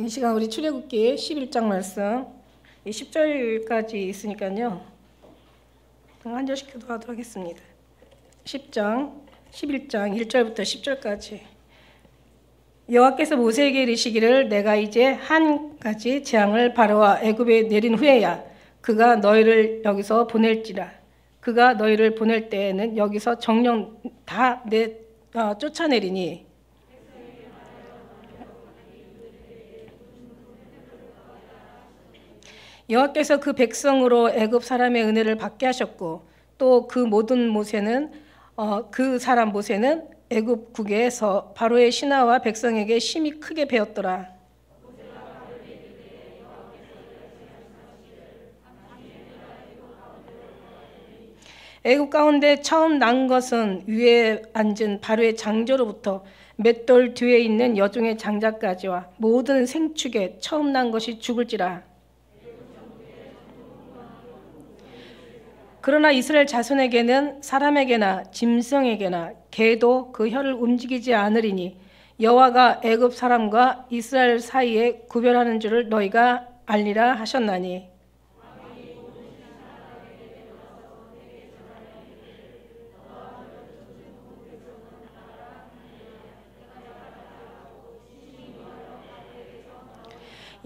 이 시간 우리 출애굽기 11장 말씀 10절까지 있으니까요. 한 절씩 기도하도록 하겠습니다. 10장 11장 1절부터 10절까지. 여호와께서 모세에게 이르시기를 내가 이제 한 가지 재앙을 바로와 애굽에 내린 후에야 그가 너희를 여기서 보낼지라. 그가 너희를 보낼 때에는 여기서 정령 다 쫓아내리니 여호와께서 그 백성으로 애굽 사람의 은혜를 받게 하셨고 또 그 모든 모세는 그 사람 모세는 애굽국에서 바로의 신하와 백성에게 심히 크게 배웠더라. 애굽 가운데 처음 난 것은 위에 앉은 바로의 장조로부터 맷돌 뒤에 있는 여종의 장자까지와 모든 생축에 처음 난 것이 죽을지라. 그러나 이스라엘 자손에게는 사람에게나 짐승에게나 개도 그 혀를 움직이지 않으리니 여호와가 애굽 사람과 이스라엘 사이에 구별하는 줄을 너희가 알리라 하셨나니.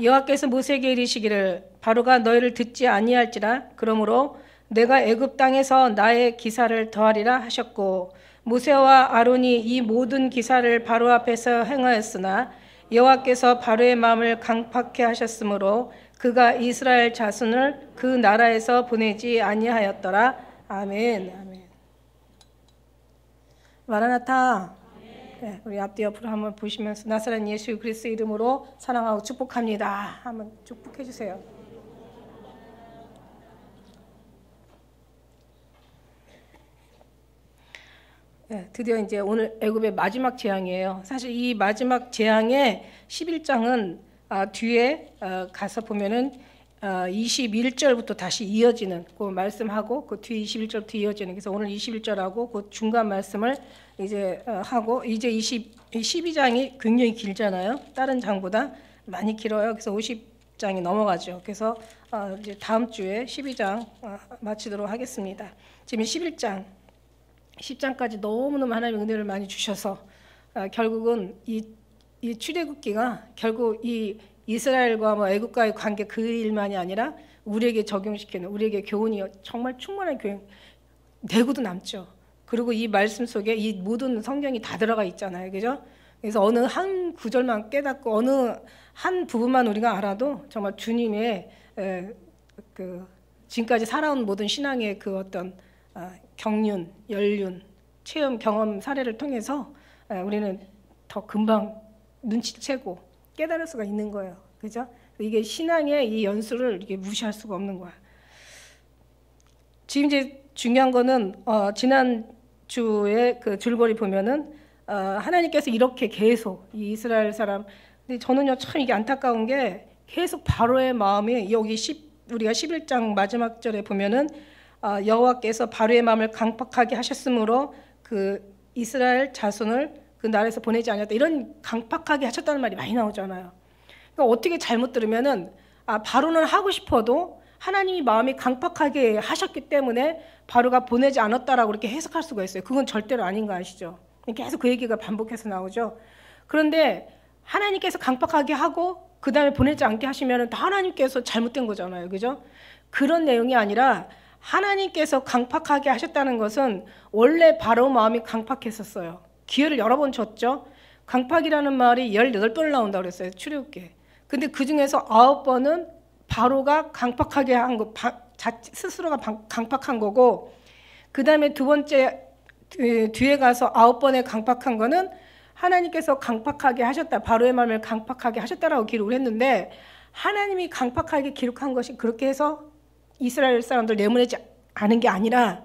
여호와께서 모세에게 이르시기를 바로가 너희를 듣지 아니할지라. 그러므로 내가 애굽 땅에서 나의 기사를 더하리라 하셨고 모세와 아론이 이 모든 기사를 바로 앞에서 행하였으나 여호와께서 바로의 마음을 강팍해 하셨으므로 그가 이스라엘 자손을 그 나라에서 보내지 아니하였더라. 아멘. 아멘. 마라나타. 네, 우리 앞뒤 옆으로 한번 보시면서 나사렛 예수 그리스도 이름으로 사랑하고 축복합니다. 한번 축복해 주세요. 네, 드디어 이제 오늘 애굽의 마지막 재앙이에요. 사실 이 마지막 재앙의 11장은 뒤에 가서 보면은 21절부터 다시 이어지는 그 말씀하고 그 뒤에 21절부터 이어지는, 그래서 오늘 21절하고 그 중간 말씀을 이제 하고, 이제 12장이 굉장히 길잖아요. 다른 장보다 많이 길어요. 그래서 50장이 넘어가죠. 그래서 이제 다음 주에 12장 마치도록 하겠습니다. 지금 11장 10장까지 너무너무 하나님의 은혜를 많이 주셔서 결국은 이 출애굽기가 결국 이 이스라엘과 뭐 애굽과의 관계 그 일만이 아니라 우리에게 적용시키는, 우리에게 교훈이 정말 충분한 교훈, 내구도 남죠. 그리고 이 말씀 속에 이 모든 성경이 다 들어가 있잖아요, 그죠? 그래서 어느 한 구절만 깨닫고 어느 한 부분만 우리가 알아도 정말 주님의 그 지금까지 살아온 모든 신앙의 그 어떤 경륜, 연륜, 체험, 경험, 사례를 통해서 우리는 더 금방 눈치채고 깨달을 수가 있는 거예요. 그죠? 이게 신앙의 이 연수를 이게 무시할 수가 없는 거야. 지금 이제 중요한 거는 지난 주에 그 줄거리 보면은 하나님께서 이렇게 계속 이 이스라엘 사람, 근데 저는요 참 이게 안타까운 게 계속 바로의 마음이 여기 우리가 11장 마지막 절에 보면은 여호와께서 바로의 마음을 강팍하게 하셨으므로 그 이스라엘 자손을 그 나라에서 보내지 않았다, 이런 강팍하게 하셨다는 말이 많이 나오잖아요. 그러니까 어떻게 잘못 들으면은 바로는 하고 싶어도 하나님이 마음이 강팍하게 하셨기 때문에 바로가 보내지 않았다라고 이렇게 해석할 수가 있어요. 그건 절대로 아닌 거 아시죠? 계속 그 얘기가 반복해서 나오죠. 그런데 하나님께서 강팍하게 하고 그 다음에 보내지 않게 하시면은 다 하나님께서 잘못된 거잖아요, 그죠? 그런 내용이 아니라 하나님께서 강팍하게 하셨다는 것은 원래 바로 마음이 강팍했었어요. 기회를 여러 번 줬죠. 강팍이라는 말이 18번을 나온다고 그랬어요, 출애굽기에. 근데 그 중에서 9번은 바로가 강팍하게 한 거, 스스로가 강팍한 거고, 그 다음에 두 번째 뒤에 가서 9번에 강팍한 거는 하나님께서 강팍하게 하셨다, 바로의 마음을 강팍하게 하셨다라고 기록을 했는데, 하나님이 강팍하게 기록한 것이 그렇게 해서 이스라엘 사람들 내보내지 않은 게 아니라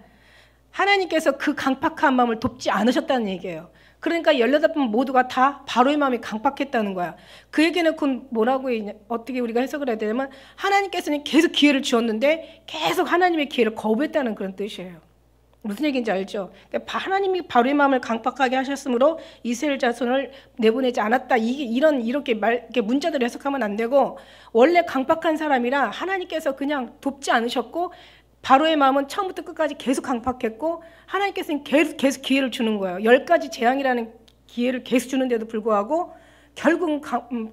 하나님께서 그 강팍한 마음을 돕지 않으셨다는 얘기예요. 그러니까 18번 모두가 다 바로의 마음이 강팍했다는 거야. 그 얘기는 그건 뭐라고 어떻게 우리가 해석을 해야 되냐면, 하나님께서는 계속 기회를 주었는데 계속 하나님의 기회를 거부했다는 그런 뜻이에요. 무슨 얘기인지 알죠? 그러니까 하나님이 바로의 마음을 강팍하게 하셨으므로 이스라엘 자손을 내보내지 않았다. 이렇게 문자대로 해석하면 안 되고, 원래 강팍한 사람이라 하나님께서 그냥 돕지 않으셨고, 바로의 마음은 처음부터 끝까지 계속 강팍했고, 하나님께서는 계속 기회를 주는 거예요. 10가지 재앙이라는 기회를 계속 주는데도 불구하고 결국은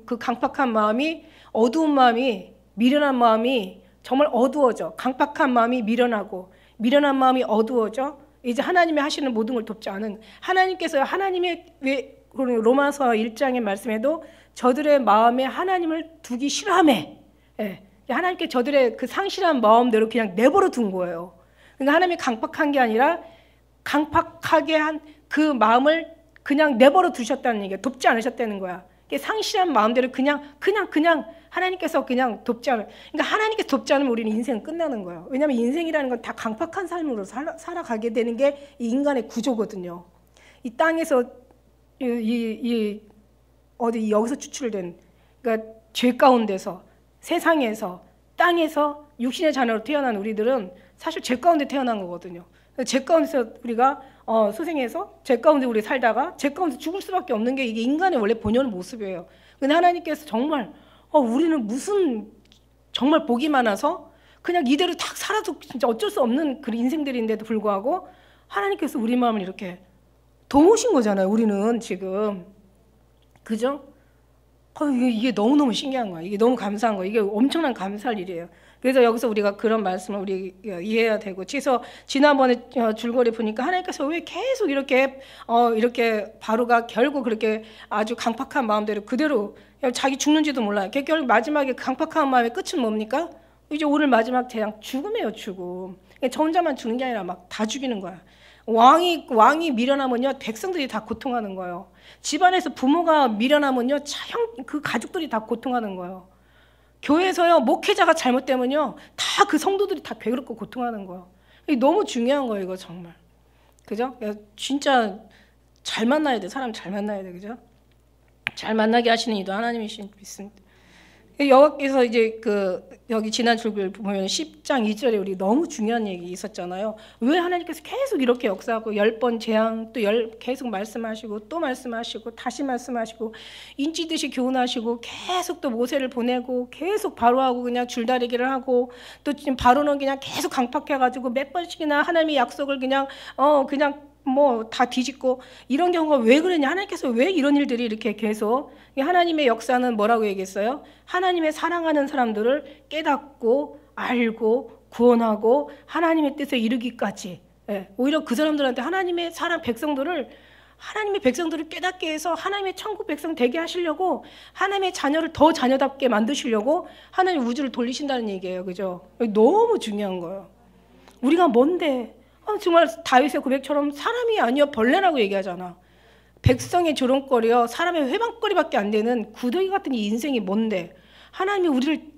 그 강팍한 마음이, 어두운 마음이, 미련한 마음이 정말 어두워져. 강팍한 마음이 미련하고, 미련한 마음이 어두워져. 이제 하나님이 하시는 모든 걸 돕지 않은, 하나님께서 하나님의, 왜 로마서 1장의 말씀에도 저들의 마음에 하나님을 두기 싫어하매, 예, 하나님께 저들의 그 상실한 마음대로 그냥 내버려 둔 거예요. 그러니까 하나님이 강팍한 게 아니라 강팍하게 한 그 마음을 그냥 내버려 두셨다는 얘기야. 돕지 않으셨다는 거야. 상실한 마음대로 그냥 하나님께서 그냥 돕지 않아요. 그러니까 하나님께서 돕지 않으면 우리는 인생은 끝나는 거예요. 왜냐하면 인생이라는 건 다 강팍한 삶으로 살아가게 되는 게 이 인간의 구조거든요. 이 땅에서 여기서 추출된, 그러니까 죄 가운데서, 세상에서, 땅에서 육신의 자녀로 태어난 우리들은 사실 죄 가운데 태어난 거거든요. 죄 가운데서 우리가 소생해서 죄 가운데 우리 살다가 죄 가운데 죽을 수밖에 없는 게 이게 인간의 원래 본연의 모습이에요. 근데 하나님께서 정말 우리는 무슨 정말 복이 많아서 그냥 이대로 딱 살아도 진짜 어쩔 수 없는 그런 인생들인데도 불구하고 하나님께서 우리 마음을 이렇게 도우신 거잖아요. 우리는 지금, 그죠? 이게 너무너무 신기한 거야. 이게 너무 감사한 거야. 이게 엄청난 감사할 일이에요. 그래서 여기서 우리가 그런 말씀을 우리 이해해야 되고, 그래서 지난번에 줄거리 보니까 하나님께서 왜 계속 이렇게 바로가 결국 그렇게 아주 강팍한 마음대로 그대로 자기 죽는지도 몰라요. 결국 마지막에 강팍한 마음의 끝은 뭡니까? 이제 오늘 마지막 재앙, 죽음이에요, 죽음. 저 혼자만 죽는 게 아니라 막 다 죽이는 거야. 왕이 미련하면요, 백성들이 다 고통하는 거예요. 집안에서 부모가 미련하면요, 그 가족들이 다 고통하는 거예요. 교회에서요, 목회자가 잘못되면요, 다 그 성도들이 다 괴롭고 고통하는 거예요. 이게 너무 중요한 거예요, 이거 정말. 그죠? 진짜 잘 만나야 돼. 사람 잘 만나야 돼. 그죠? 잘 만나게 하시는 이도 하나님이신 믿습니다. 여기서 이제 여기 지난 줄글 보면 10장 2절에 우리 너무 중요한 얘기 있었잖아요. 왜 하나님께서 계속 이렇게 역사하고 10번 재앙 또 계속 말씀하시고 또 말씀하시고 다시 말씀하시고 인치듯이 교훈하시고 계속 또 모세를 보내고 계속 바로하고 그냥 줄다리기를 하고 또 지금 바로는 그냥 계속 강팍해가지고 몇 번씩이나 하나님의 약속을 그냥 뭐 다 뒤집고 이런 경우가 왜 그러냐, 하나님께서 왜 이런 일들이 이렇게 계속. 하나님의 역사는 뭐라고 얘기했어요? 하나님의 사랑하는 사람들을 깨닫고 알고 구원하고 하나님의 뜻에 이르기까지, 오히려 그 사람들한테 하나님의 백성들을 깨닫게 해서 하나님의 천국 백성 되게 하시려고, 하나님의 자녀를 더 자녀답게 만드시려고 하나님 우주를 돌리신다는 얘기예요. 그죠? 너무 중요한 거예요. 우리가 뭔데, 정말 다윗의 고백처럼 사람이 아니여 벌레라고 얘기하잖아. 백성의 조롱거리여 사람의 회방거리밖에 안 되는 구더기 같은 이 인생이 뭔데, 하나님이 우리를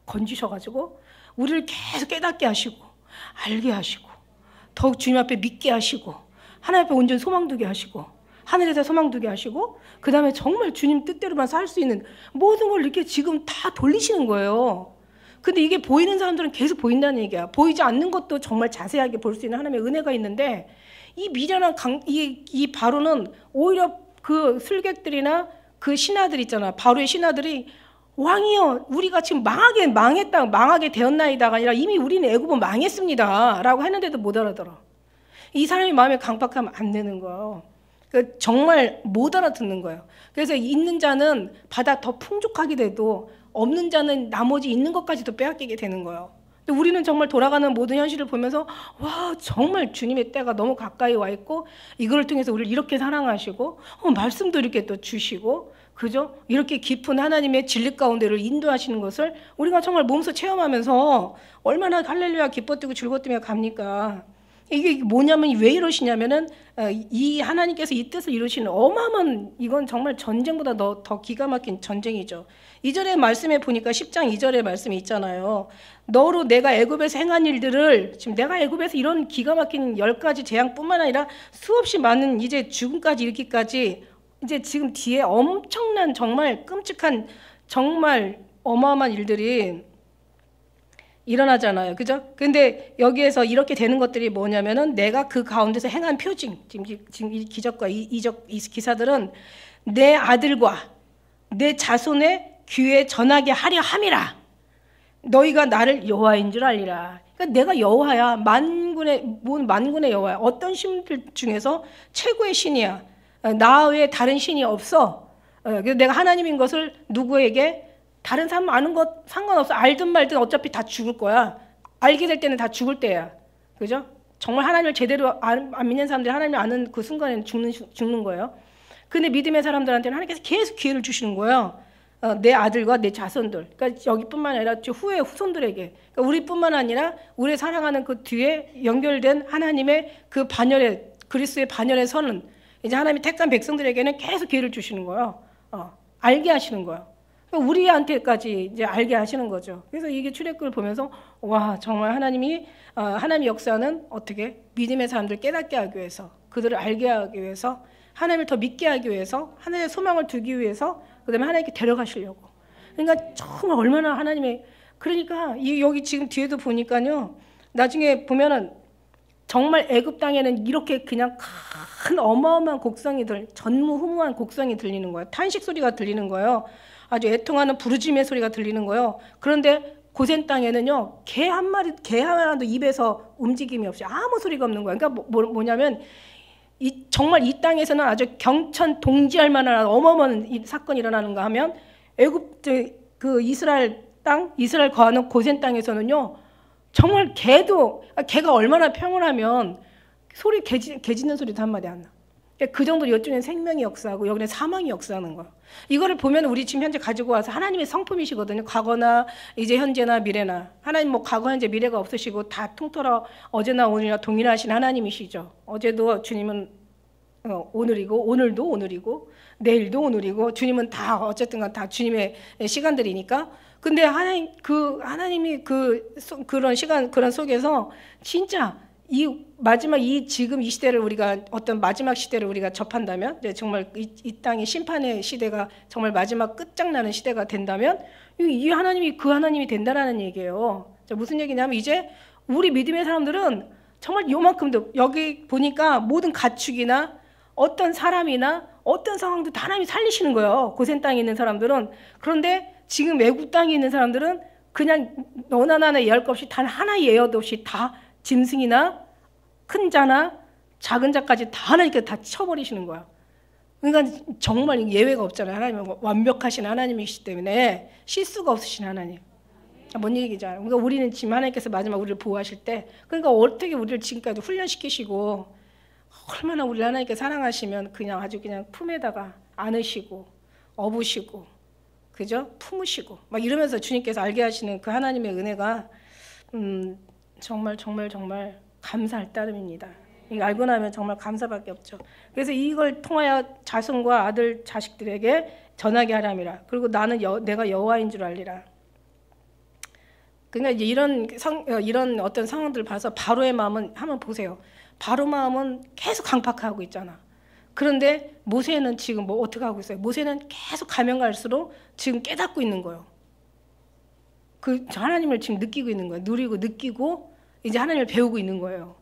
건지셔가지고 우리를 계속 깨닫게 하시고 알게 하시고 더욱 주님 앞에 믿게 하시고 하나님 앞에 온전히 소망 두게 하시고 하늘에서 소망 두게 하시고 그 다음에 정말 주님 뜻대로만 살 수 있는 모든 걸 이렇게 지금 다 돌리시는 거예요. 근데 이게 보이는 사람들은 계속 보인다는 얘기야. 보이지 않는 것도 정말 자세하게 볼 수 있는 하나님의 은혜가 있는데, 이 미련한 이 바로는 오히려 그 술객들이나 그 신하들 있잖아. 바로의 신하들이 왕이여, 우리가 지금 망하게 되었나이다가 아니라 이미 우리는 애굽은 망했습니다 라고 했는데도 못 알아들어. 이 사람이 마음에 강팍하면 안 되는 거예요. 정말 못 알아듣는 거예요. 그래서 있는 자는 바다 더 풍족하게 돼도 없는 자는 나머지 있는 것까지도 빼앗기게 되는 거예요. 근데 우리는 정말 돌아가는 모든 현실을 보면서 와, 정말 주님의 때가 너무 가까이 와 있고 이걸 통해서 우리를 이렇게 사랑하시고 말씀도 이렇게 또 주시고, 그죠? 이렇게 깊은 하나님의 진리 가운데를 인도하시는 것을 우리가 정말 몸소 체험하면서 얼마나 할렐루야 기뻐 뛰고 즐거워 뛰며 갑니까? 이게 뭐냐면, 왜 이러시냐면은 이 하나님께서 이 뜻을 이루시는 어마어마한, 이건 정말 전쟁보다 더 기가 막힌 전쟁이죠. 2절의 말씀에 보니까 10장 2절의 말씀이 있잖아요. 너로 내가 애굽에서 행한 일들을, 지금 내가 애굽에서 이런 기가 막힌 10가지 재앙뿐만 아니라 수없이 많은 이제 죽음까지 이르기까지 이제 지금 뒤에 엄청난 정말 끔찍한 정말 어마어마한 일들이 일어나잖아요. 그죠? 근데 여기에서 이렇게 되는 것들이 뭐냐면은 내가 그 가운데서 행한 표징, 지금 이 기적과 이 기사들은 내 아들과 내 자손의 귀에 전하게 하려 함이라. 너희가 나를 여호와인 줄 알리라. 그러니까 내가 여호와야. 만군의 여호와야. 어떤 신들 중에서 최고의 신이야. 나 외에 다른 신이 없어. 그래서 내가 하나님인 것을 누구에게 다른 사람 아는 것 상관없어. 알든 말든 어차피 다 죽을 거야. 알게 될 때는 다 죽을 때야. 그죠? 정말 하나님을 제대로 안 믿는 사람들이 하나님을 아는 그 순간에는 죽는 거예요. 근데 믿음의 사람들한테는 하나님께서 계속 기회를 주시는 거예요. 내 아들과 내 자손들. 그러니까 여기뿐만 아니라 후의 후손들에게. 그러니까 우리뿐만 아니라 우리 사랑하는 그 뒤에 연결된 하나님의 그 반열에, 그리스도의 반열에 서는 이제 하나님이 택한 백성들에게는 계속 기회를 주시는 거예요. 알게 하시는 거예요. 우리한테까지 이제 알게 하시는 거죠. 그래서 이게 출애굽을 보면서 와, 정말 하나님이 하나님의 역사는 어떻게 믿음의 사람들 깨닫게 하기 위해서, 그들을 알게 하기 위해서, 하나님을 더 믿게 하기 위해서, 하나님의 소망을 두기 위해서, 그다음에 하나님께 데려가시려고. 그러니까 정말 얼마나 하나님의, 그러니까 여기 지금 뒤에도 보니까요, 나중에 보면은 정말 애굽 땅에는 이렇게 그냥 큰 어마어마한 곡성이 전무후무한 곡성이 들리는 거예요. 탄식 소리가 들리는 거예요. 아주 애통하는 부르짖음의 소리가 들리는 거예요. 그런데 고센 땅에는요, 개 하나도 입에서 움직임이 없이 아무 소리가 없는 거예요. 그러니까 뭐냐면 정말 이 땅에서는 아주 경천 동지할 만한 어마어마한 사건이 일어나는가 하면 애굽 그 이스라엘 거하는 고센 땅에서는요, 정말 개가 얼마나 평온하면 개 짖는 소리도 한마디 안 나. 그 정도로 이쪽에는 생명이 역사하고 여기는 사망이 역사하는 거예요. 이거를 보면 우리 지금 현재 가지고 와서 하나님의 성품이시거든요. 과거나 이제 현재나 미래나. 하나님 과거 현재 미래가 없으시고 다 통틀어 어제나 오늘이나 동일하신 하나님이시죠. 어제도 주님은 오늘이고, 오늘도 오늘이고, 내일도 오늘이고, 주님은 다 어쨌든 다 주님의 시간들이니까. 근데 하나님이 그런 시간, 그런 속에서 진짜 지금 이 시대를 우리가 어떤 마지막 시대를 우리가 접한다면, 이제 정말 이 땅의 심판의 시대가 정말 마지막 끝장나는 시대가 된다면, 이 하나님이 그 하나님이 된다라는 얘기예요. 무슨 얘기냐면 이제 우리 믿음의 사람들은 정말 요만큼도 여기 보니까 모든 가축이나 어떤 사람이나 어떤 상황도 다 하나님이 살리시는 거예요. 고센 땅에 있는 사람들은. 그런데 지금 애굽 땅에 있는 사람들은 그냥 너나 나나 예할 것 없이 단 하나의 예어도 없이 다 짐승이나 큰 자나 작은 자까지 다 하나님께 다 쳐버리시는 거야. 그러니까 정말 예외가 없잖아요. 하나님은 완벽하신 하나님이시기 때문에 실수가 없으신 하나님. 뭔 얘기잖아요. 그러니까 우리는 지금 하나님께서 마지막 우리를 보호하실 때, 그러니까 어떻게 우리를 지금까지 훈련시키시고 얼마나 우리를 하나님께 사랑하시면 그냥 아주 그냥 품에다가 안으시고 업으시고, 그죠? 품으시고 막 이러면서 주님께서 알게 하시는 그 하나님의 은혜가 정말 감사할 따름입니다. 이거 알고 나면 정말 감사밖에 없죠. 그래서 이걸 통하여 자손과 아들 자식들에게 전하게 하람이라. 그리고 나는 내가 여호와인 줄 알리라. 그러니까 이제 이런 어떤 상황들을 봐서 바로의 마음은 한번 보세요. 바로 마음은 계속 강팍하고 있잖아. 그런데 모세는 지금 뭐 어떻게 하고 있어요? 모세는 계속 가면 갈수록 지금 깨닫고 있는 거예요. 그 하나님을 지금 느끼고 있는 거예요. 느끼고 이제 하나님을 배우고 있는 거예요.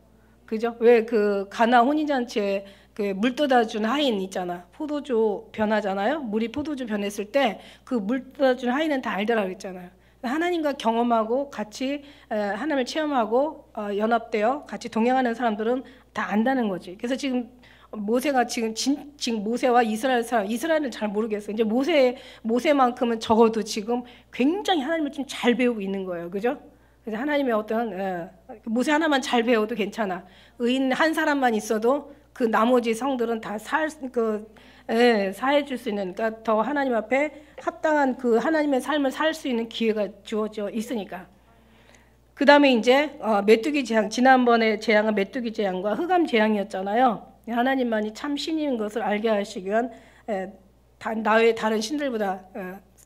그죠? 왜 그 가나 혼인잔치에 그 물 떠다준 하인 있잖아. 포도주 변하잖아요. 물이 포도주 변했을 때 그 물 떠다준 하인은 다 알더라 그랬잖아요. 하나님과 경험하고 같이 하나님을 체험하고 연합되어 같이 동행하는 사람들은 다 안다는 거지. 그래서 지금 모세가 지금 모세와 이스라엘은 잘 모르겠어요. 이제 모세만큼은 적어도 지금 굉장히 하나님을 좀 잘 배우고 있는 거예요. 그죠? 그래서 하나님의 어떤 모세 하나만 잘 배워도 괜찮아. 의인 한 사람만 있어도 그 나머지 성들은 다 사해줄 수 있는, 그러니까 더 하나님 앞에 합당한 그 하나님의 삶을 살 수 있는 기회가 주어져 있으니까. 그 다음에 이제 메뚜기 재앙, 지난번에 재앙은 메뚜기 재앙과 흑암 재앙이었잖아요. 하나님만이 참 신인 것을 알게 하시기 위한 나 외 다른 신들보다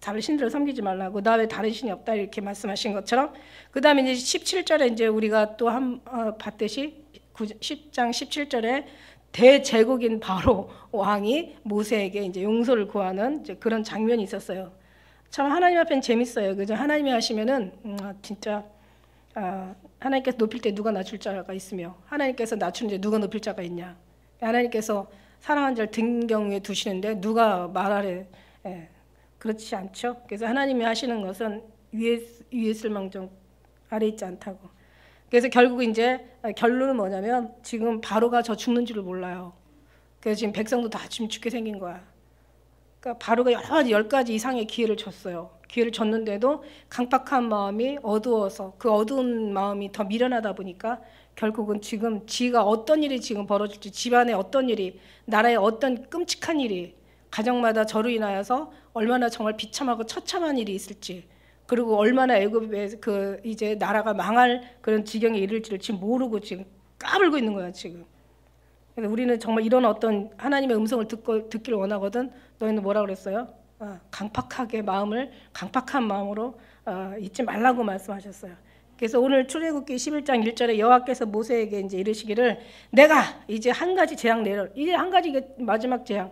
다른 신들을 섬기지 말라고, 나 외 다른 신이 없다 이렇게 말씀하신 것처럼. 그 다음에 이제 17절에 이제 우리가 또 봤듯이 10장 17절에 대제국인 바로 왕이 모세에게 이제 용서를 구하는 이제 그런 장면이 있었어요. 참 하나님 앞에는 재밌어요. 그죠? 하나님이 하시면은 진짜 하나님께서 높일 때 누가 낮출 자가 있으며 하나님께서 낮추는데 누가 높일 자가 있냐. 하나님께서 사랑하는 자를 등경 위에 두시는데 누가 말하래. 그렇지 않죠. 그래서 하나님이 하시는 것은 위에 있을 망정 아래 있지 않다고. 그래서 결국 이제 결론은 뭐냐면 지금 바로가 저 죽는 줄을 몰라요. 그래서 지금 백성도 다 지금 죽게 생긴 거야. 그러니까 바로가 10가지 이상의 기회를 줬어요. 기회를 줬는데도 강팍한 마음이 어두워서 그 어두운 마음이 더 미련하다 보니까 결국은 지금 지가 어떤 일이 지금 벌어질지, 집안에 어떤 일이, 나라에 어떤 끔찍한 일이, 가정마다 저로 인하여서 얼마나 정말 비참하고 처참한 일이 있을지, 그리고 얼마나 애굽에 그 이제 나라가 망할 그런 지경에 이를지를 지금 모르고 지금 까불고 있는 거야 지금. 그래서 우리는 정말 이런 어떤 하나님의 음성을 듣기를 원하거든. 너희는 뭐라 그랬어요? 강팍한 마음으로 잊지 말라고 말씀하셨어요. 그래서 오늘 출애굽기 11장 1절에 여호와께서 모세에게 이제 이르시기를 내가 이제 한 가지 재앙 내려. 이제 한 가지 마지막 재앙.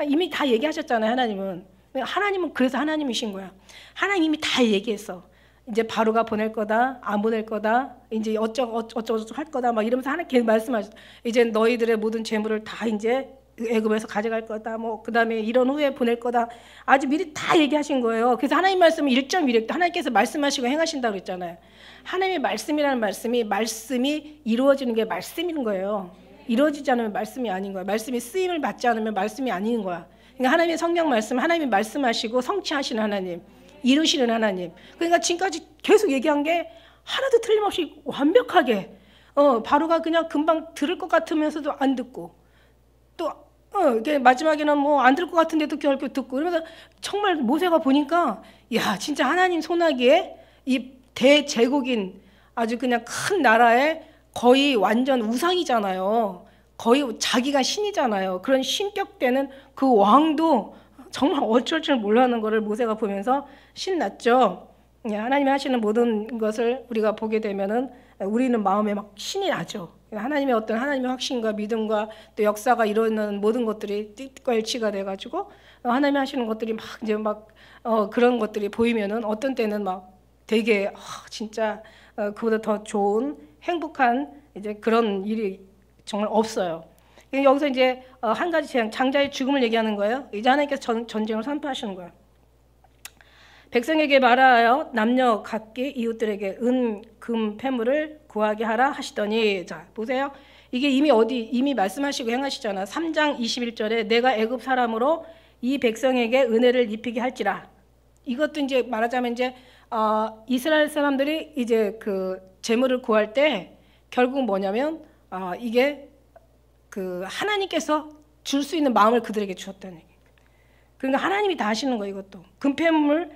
이미 다 얘기하셨잖아요. 하나님은 그래서 하나님이신 거야. 하나님 이미 다 얘기했어. 이제 바로가 보낼 거다, 안 보낼 거다, 이제 어쩌고 할 거다, 막 이러면서 하나님께 말씀하셨어. 이제 너희들의 모든 재물을 다 이제 애굽에서 가져갈 거다, 뭐 그다음에 이런 후에 보낼 거다. 아주 미리 다 얘기하신 거예요. 그래서 하나님 말씀은 1.1획 하나님께서 말씀하시고 행하신다고 그랬잖아요. 하나님의 말씀이라는 말씀이 이루어지는 게 말씀인 거예요. 이루어지지 않으면 말씀이 아닌 거야. 말씀이 쓰임을 받지 않으면 말씀이 아닌 거야. 그러니까 하나님의 성경 말씀, 하나님이 말씀하시고 성취하시는 하나님, 이루시는 하나님. 그러니까 지금까지 계속 얘기한 게 하나도 틀림없이 완벽하게 바로가 그냥 금방 들을 것 같으면서도 안 듣고 또 이게 마지막에는 뭐 안 들을 것 같은데도 결국 듣고 그러면서 정말 모세가 보니까 야 진짜 하나님 손아귀에 이 대제국인 아주 그냥 큰 나라에 거의 완전 우상이잖아요. 거의 자기가 신이잖아요. 그런 신격되는 그 왕도 정말 어쩔 줄 몰라하는 거를 모세가 보면서 신났죠. 하나님이 하시는 모든 것을 우리가 보게 되면은 우리는 마음에 막 신이 나죠. 하나님의 어떤 하나님의 확신과 믿음과 또 역사가 이루어지는 모든 것들이 뜻과 일치가 돼가지고 하나님이 하시는 것들이 막 이제 그런 것들이 보이면은 어떤 때는 막 되게 진짜 그보다 더 좋은 행복한 이제 그런 일이 정말 없어요. 여기서 이제 한 가지 재앙, 장자의 죽음을 얘기하는 거예요. 이제 하나님께서 전쟁을 선포하시는 거예요. 백성에게 말하여 남녀 각기 이웃들에게 은, 금, 폐물을 구하게 하라 하시더니 자 보세요. 이게 이미 말씀하시고 행하시잖아. 3장 21절에 내가 애굽 사람으로 이 백성에게 은혜를 입히게 할지라. 이것도 이제 말하자면 이제 이스라엘 사람들이 이제 그 재물을 구할 때 결국 뭐냐면 이게 그 하나님께서 줄 수 있는 마음을 그들에게 주었다는 얘기. 그러니까 하나님이 다 하시는 거예요. 이것도 금폐물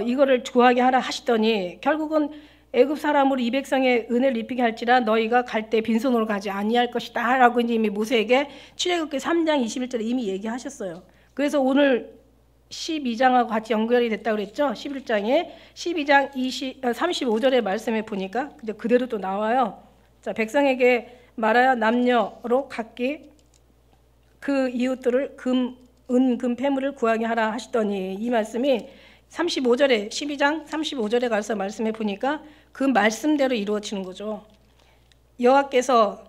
이거를 구하게 하라 하시더니 결국은 애굽 사람으로 이 백성의 은혜를 입히게 할지라 너희가 갈 때 빈손으로 가지 아니할 것이다 라고 이제 이미 모세에게 출애굽기 3장 21절에 이미 얘기하셨어요. 그래서 오늘 12장하고 같이 연결이 됐다고 그랬죠. 11장에 12장 35절의 말씀에 보니까 그대로 또 나와요. 자, 백성에게 말하여 남녀로 각기 그 이웃들을 은, 금, 폐물을 구하게 하라 하시더니 이 말씀이 35절에 12장 35절에 가서 말씀해 보니까 그 말씀대로 이루어지는 거죠. 여호와께서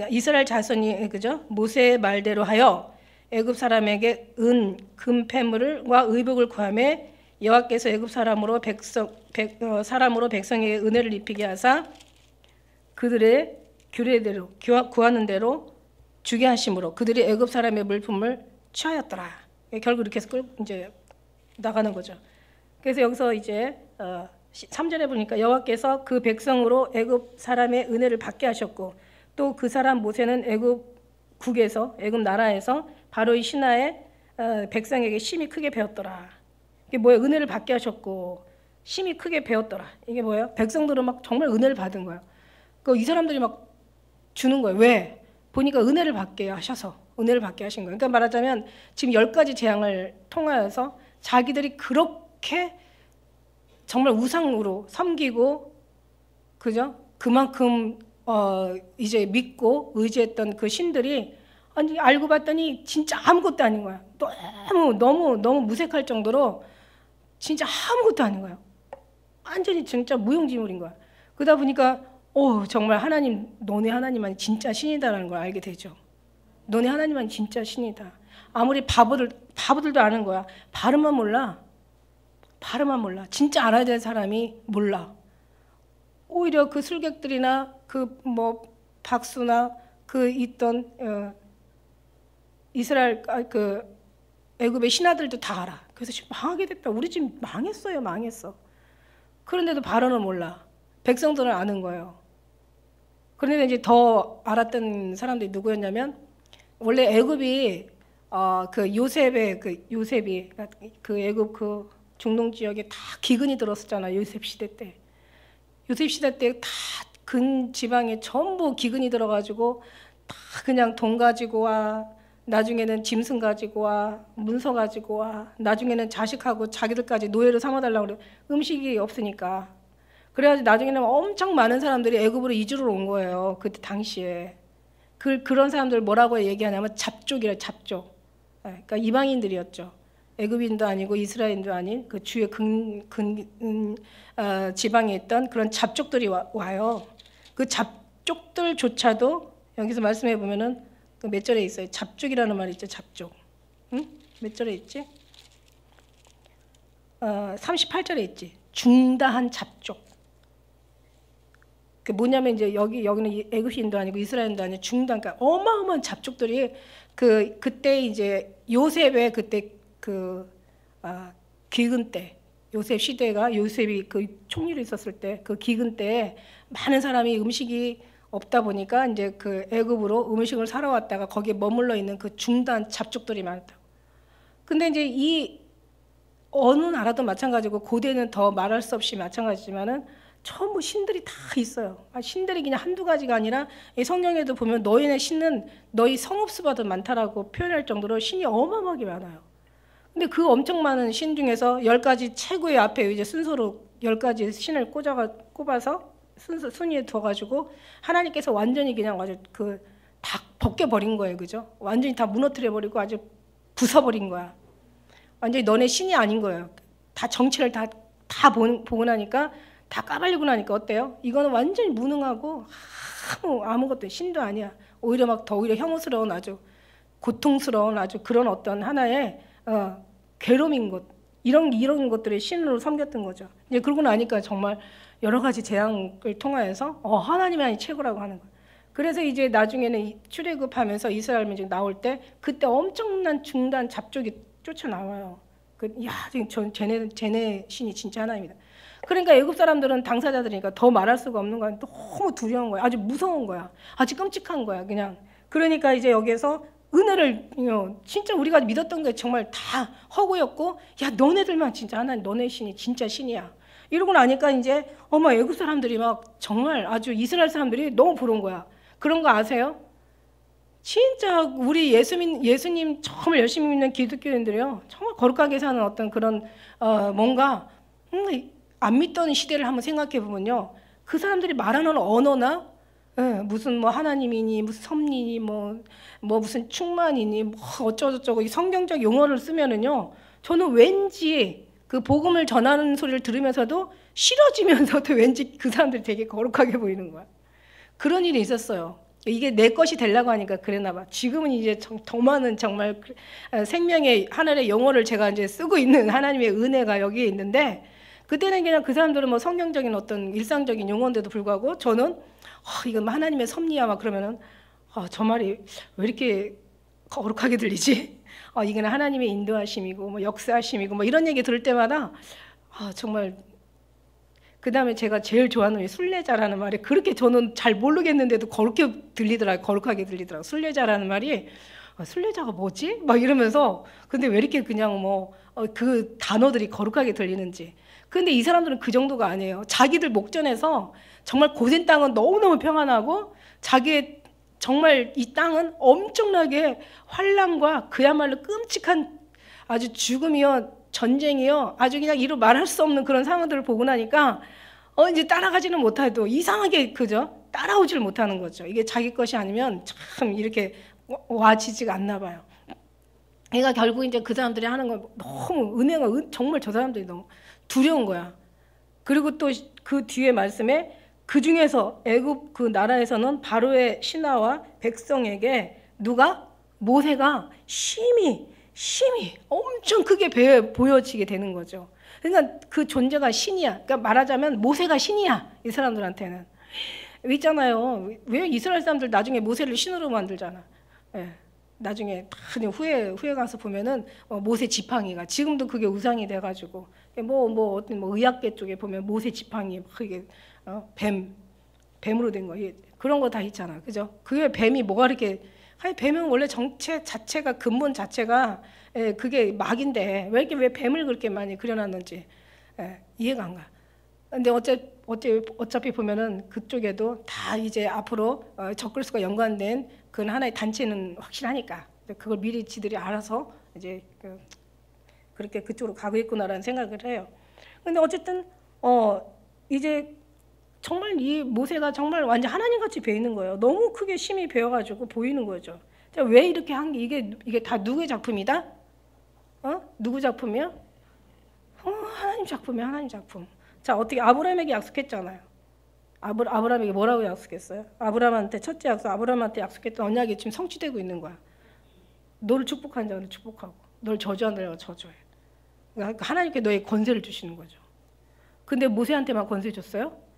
이스라엘 자손이 그죠? 모세의 말대로 하여 애굽 사람에게 은, 금, 폐물과 의복을 구하며 여호와께서 애굽 사람으로 백성에게 은혜를 입히게 하사 그들의 규례대로 구하는 대로 주게 하심으로 그들이 애굽 사람의 물품을 취하였더라. 결국 이렇게 해서 이제 나가는 거죠. 그래서 여기서 이제 3절에 보니까 여호와께서 그 백성으로 애굽 사람의 은혜를 받게 하셨고 또 그 사람 모세는 애굽국에서 애굽 나라에서 바로의 신하의 백성에게 심히 크게 배웠더라. 이게 뭐예요? 은혜를 받게 하셨고 심히 크게 배웠더라. 이게 뭐예요? 백성들은 막 정말 은혜를 받은 거예요. 이 사람들이 막 주는 거예요. 왜? 보니까 은혜를 받게 하셔서 은혜를 받게 하신 거예요. 그러니까 말하자면 지금 10가지 재앙을 통하여서 자기들이 그렇게 정말 우상으로 섬기고 그죠? 그만큼 이제 믿고 의지했던 그 신들이 아니 알고 봤더니 진짜 아무것도 아닌 거야. 너무 무색할 정도로 진짜 아무것도 아닌 거야. 완전히 진짜 무용지물인 거야. 그러다 보니까 정말 하나님, 너네 하나님만 진짜 신이다라는 걸 알게 되죠. 너네 하나님만 진짜 신이다. 아무리 바보들도 아는 거야. 발음만 몰라. 발음만 몰라. 진짜 알아야 될 사람이 몰라. 오히려 그 술객들이나 그 뭐 박수나 그 있던 이스라엘 그 애굽의 신하들도 다 알아. 그래서 지금 망하게 됐다. 우리 집 망했어요. 망했어. 그런데도 발언을 몰라. 백성들은 아는 거예요. 그런데 이제 더 알았던 사람들이 누구였냐면, 원래 애굽이 그 요셉이 그 애굽 그 중동 지역에 다 기근이 들었었잖아. 요셉 시대 때. 요셉 시대 때 다 근 지방에 전부 기근이 들어가지고 다 그냥 돈 가지고 와, 나중에는 짐승 가지고 와, 문서 가지고 와, 나중에는 자식하고 자기들까지 노예로 삼아달라고 그래. 음식이 없으니까. 그래가지고 나중에는 엄청 많은 사람들이 애굽으로 이주를 온 거예요. 그때 당시에. 그런 사람들 뭐라고 얘기하냐면 잡족이래요. 잡족. 그러니까 이방인들이었죠. 애굽인도 아니고 이스라엘인도 아닌 그 주의 지방에 있던 그런 잡족들이 와요. 그 잡족들조차도 여기서 말씀해 보면은 그 몇 절에 있어요. 잡족이라는 말이 있죠. 잡족. 응? 몇 절에 있지? 38절에 있지. 중다한 잡족. 그 뭐냐면 이제 여기는 애굽인도 아니고 이스라엘인도 아니고 중단, 그러니까 어마어마한 잡족들이 그때 이제 요셉의 그때 기근 때, 요셉 시대가 요셉이 그 총리로 있었을 때 그 기근 때에 많은 사람이 음식이 없다 보니까 이제 그 애굽으로 음식을 사러 왔다가 거기에 머물러 있는 그 중단 잡족들이 많다고. 근데 이제 이 어느 나라도 마찬가지고 고대는 더 말할 수 없이 마찬가지지만은 전부 신들이 다 있어요. 신들이 그냥 한두 가지가 아니라 이 성경에도 보면 너희네 신은 너희 성읍수보다 많다라고 표현할 정도로 신이 어마어마하게 많아요. 근데 그 엄청 많은 신 중에서 10가지 최고의 앞에 이제 순서로 10가지 신을 꼽아서 순위에 둬가지고 하나님께서 완전히 그냥 아주 다 벗겨버린 거예요. 그죠? 완전히 다 무너뜨려버리고 아주 부숴버린 거야. 완전히 너네 신이 아닌 거예요. 다 정체를 다 보고 나니까 다 까발리고 나니까 어때요? 이거는 완전히 무능하고 아무것도 신도 아니야. 오히려 오히려 혐오스러운 아주 고통스러운 아주 그런 어떤 하나의 괴로움인 것, 이런 것들을 신으로 섬겼던 거죠. 이제 그러고 나니까 정말 여러 가지 재앙을 통하여서 하나님이 최고라고 하는 거예요. 그래서 이제 나중에는 출애굽하면서 이스라엘 민족 나올 때 그때 엄청난 중단 잡족이 쫓아 나와요. 지금 쟤네 신이 진짜 하나입니다. 그러니까 애굽 사람들은 당사자들이니까 더 말할 수가 없는 거야. 너무 두려운 거야. 아주 무서운 거야. 아주 끔찍한 거야. 그냥. 그러니까 이제 여기에서 은혜를 진짜 우리가 믿었던 게 정말 다 허구였고, 야 너네들만 진짜 하나님, 너네 신이 진짜 신이야. 이러고 나니까 이제 애굽 사람들이 막 정말 아주 이스라엘 사람들이 너무 부러운 거야. 그런 거 아세요? 진짜 우리 예수님 정말 열심히 믿는 기독교인들이요, 정말 거룩하게 사는 어떤 그런 뭔가 안 믿던 시대를 한번 생각해 보면요, 그 사람들이 말하는 언어나 무슨 뭐 하나님이니 무슨 섭리니 뭐 무슨 충만이니 뭐 어쩌고저쩌고 이 성경적 용어를 쓰면은요, 저는 왠지 그 복음을 전하는 소리를 들으면서도 싫어지면서도 왠지 그 사람들이 되게 거룩하게 보이는 거야. 그런 일이 있었어요. 이게 내 것이 되려고 하니까 그랬나 봐. 지금은 이제 더 많은 정말 생명의 하늘의 영어를 제가 이제 쓰고 있는 하나님의 은혜가 여기에 있는데, 그때는 그냥 그 사람들은 뭐 성경적인 어떤 일상적인 용어인데도 불구하고 저는 이건 하나님의 섭리야 막 그러면은 저 말이 왜 이렇게 거룩하게 들리지? 이건 하나님의 인도하심이고 뭐 역사하심이고 뭐 이런 얘기 들을 때마다 정말. 그 다음에 제가 제일 좋아하는 순례자라는 말이 그렇게 저는 잘 모르겠는데도 거룩하게 들리더라고요. 순례자라는 말이 순례자가 뭐지? 막 이러면서, 근데 왜 이렇게 그냥 그 단어들이 거룩하게 들리는지. 근데 이 사람들은 그 정도가 아니에요. 자기들 목전에서 정말 고센 땅은 너무너무 평안하고, 자기의 정말 이 땅은 엄청나게 환난과 그야말로 끔찍한 아주 죽음이요, 전쟁이요, 아주 그냥 이루 말할 수 없는 그런 상황들을 보고 나니까 이제 따라가지는 못해도 이상하게 그죠? 따라오질 못하는 거죠. 이게 자기 것이 아니면 참 이렇게 와지지가 않나 봐요. 그러니까 결국 이제 그 사람들이 하는 건 너무 정말 저 사람들이 너무 두려운 거야. 그리고 또 그 뒤에 말씀에 그 중에서 애굽 그 나라에서는 바로의 신하와 백성에게 누가? 모세가 심히 엄청 크게 보여지게 되는 거죠. 그러니까 그 존재가 신이야. 그러니까 말하자면 모세가 신이야. 이 사람들한테는. 있잖아요. 왜 이스라엘 사람들 나중에 모세를 신으로 만들잖아. 예. 나중에 후에 가서 보면은 모세 지팡이가 지금도 그게 우상이 돼가지고 어떤 의학계 쪽에 보면 모세 지팡이 그게 뱀으로 된 거 그런 거 다 있잖아. 그죠? 그게 뱀이 뭐가 이렇게 아니 뱀은 원래 정체 자체가 근본 자체가 그게 막인데 왜 뱀을 그렇게 많이 그려놨는지 이해가 안 가. 근데 어차피 보면은 그쪽에도 다 이제 앞으로 적그리스도가 연관된 그 하나의 단체는 확실하니까 그걸 미리 지들이 알아서 이제 그렇게 그쪽으로 가고 있구나라는 생각을 해요. 근데 어쨌든 이제 정말 이 모세가 정말 완전 하나님같이 배이는 거예요. 너무 크게 심히 배워가지고 보이는 거죠. 자, 왜 이렇게 한 게 이게 다 누구의 작품이다? 누구 작품이야? 하나님 작품이야, 하나님 작품. 자, 어떻게 아브라함에게 약속했잖아요. 아브라함에게 뭐라고 약속했어요? 아브라함한테 첫째 약속, 아브라함한테 약속했던 언약이 지금 성취되고 있는 거야. 너를 축복한 자는 축복하고, 너를 저주한 자는 저주해. 그러니까 하나님께 너의 권세를 주시는 거죠. 근데 모세한테만 권세 줬어요?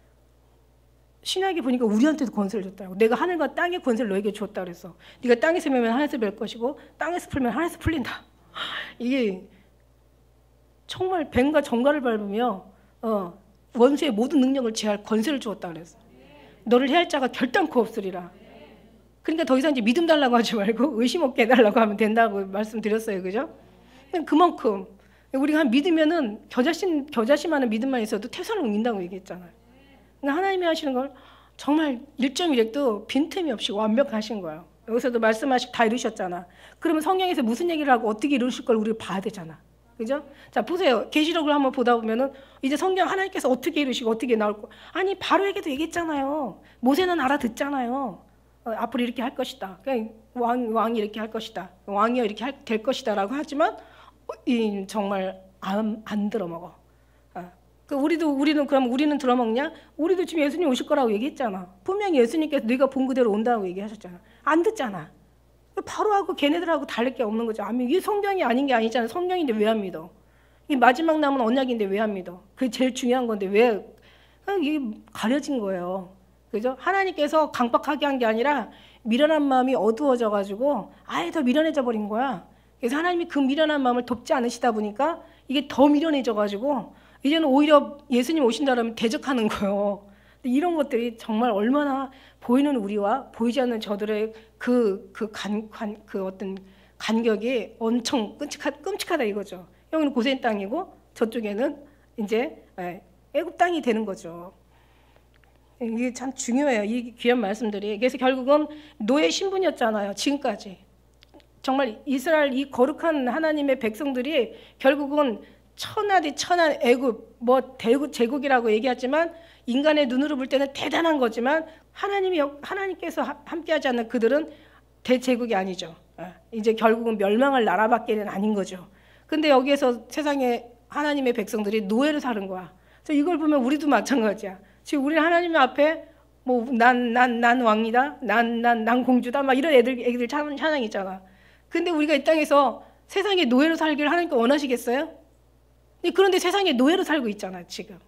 신약에 보니까 우리한테도 권세를 줬다고. 내가 하늘과 땅의 권세를 너에게 주었다 그랬어. 네가 땅에서 매면 하늘에서 맬 것이고 땅에서 풀면 하늘에서 풀린다. 이게 정말 뱀과 정갈을 밟으며 원수의 모든 능력을 제할 권세를 주었다 그랬어. 너를 해할 자가 결단코 없으리라. 그러니까 더 이상 이제 믿음 달라고 하지 말고 의심 없게 해달라고 하면 된다고 말씀드렸어요. 그죠? 그만큼 우리가 믿으면은 겨자씨만한 믿음만 있어도 태산을 옮긴다고 얘기했잖아요. 그러니까 하나님이 하시는 걸 정말 1.1핵도 빈틈이 없이 완벽하신 거예요. 여기서도 말씀하시고 다 이루셨잖아. 그러면 성경에서 무슨 얘기를 하고 어떻게 이루실 걸 우리가 봐야 되잖아. 그죠? 자, 보세요. 계시록을 한번 보다 보면은 이제 성경 하나님께서 어떻게 이루시고 어떻게 나올 거. 아니, 바로에게도 얘기했잖아요. 모세는 알아듣잖아요. 앞으로 이렇게 할 것이다. 그러니까 왕이 이렇게 할 것이다. 왕이여 이렇게 될 것이다라고 하지만 정말 안 들어먹어. 우리는 그럼 우리는 들어먹냐? 우리도 지금 예수님 오실 거라고 얘기했잖아. 분명히 예수님께서 네가 본 그대로 온다고 얘기하셨잖아. 안 듣잖아. 바로하고 걔네들하고 다를 게 없는 거죠. 이게 성경이 아닌 게 아니잖아. 성경인데 왜 안 믿어? 이 마지막 남은 언약인데 왜 안 믿어? 그게 제일 중요한 건데 왜? 이게 가려진 거예요. 그죠? 하나님께서 강박하게 한 게 아니라 미련한 마음이 어두워져 가지고 아예 더 미련해져 버린 거야. 그래서 하나님이 그 미련한 마음을 돕지 않으시다 보니까 이게 더 미련해져 가지고 이제는 오히려 예수님 오신다라면 대적하는 거예요. 이런 것들이 정말 얼마나 보이는 우리와 보이지 않는 저들의 그 어떤 간격이 엄청 끔찍하다 이거죠. 여기는 고센 땅이고 저쪽에는 이제 애굽 땅이 되는 거죠. 이게 참 중요해요. 이 귀한 말씀들이. 그래서 결국은 노예 신분이었잖아요. 지금까지. 정말 이스라엘 이 거룩한 하나님의 백성들이 결국은 천하디 천한 애굽, 제국이라고 얘기하지만 인간의 눈으로 볼 때는 대단한 거지만 하나님께서 함께하지 않는 그들은 대제국이 아니죠. 이제 결국은 멸망할 나라밖에는 아닌 거죠. 근데 여기에서 세상에 하나님의 백성들이 노예를 사는 거야. 그래서 이걸 보면 우리도 마찬가지야. 지금 우리는 하나님 앞에 난 왕이다, 난 공주다, 막 이런 애들 찬양 있잖아. 근데 우리가 이 땅에서 세상에 노예로 살기를 하나님께 원하시겠어요? 그런데 세상에 노예로 살고 있잖아 지금.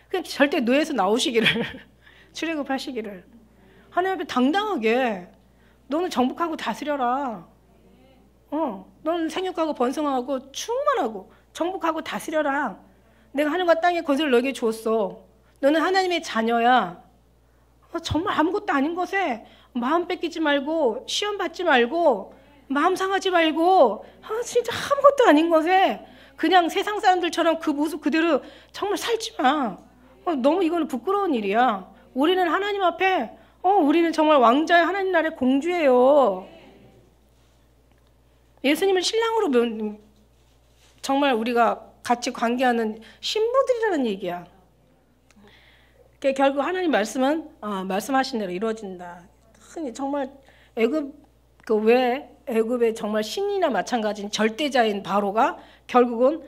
그냥 절대 노예에서 나오시기를 출애굽하시기를 하나님 앞에 당당하게 너는 정복하고 다스려라. 너는 생육하고 번성하고 충만하고 정복하고 다스려라. 내가 하늘과 땅의 권세를 너에게 주었어. 너는 하나님의 자녀야. 정말 아무것도 아닌 것에 마음 뺏기지 말고 시험 받지 말고 마음 상하지 말고 진짜 아무것도 아닌 것에 그냥 세상 사람들처럼 그 모습 그대로 정말 살지 마. 너무 이거는 부끄러운 일이야. 우리는 하나님 앞에 우리는 정말 왕자의 하나님 나라의 공주예요. 예수님을 신랑으로 정말 우리가 같이 관계하는 신부들이라는 얘기야. 결국 하나님 말씀은 말씀하신 대로 이루어진다. 정말 애굽의 정말 신이나 마찬가지인 절대자인 바로가 결국은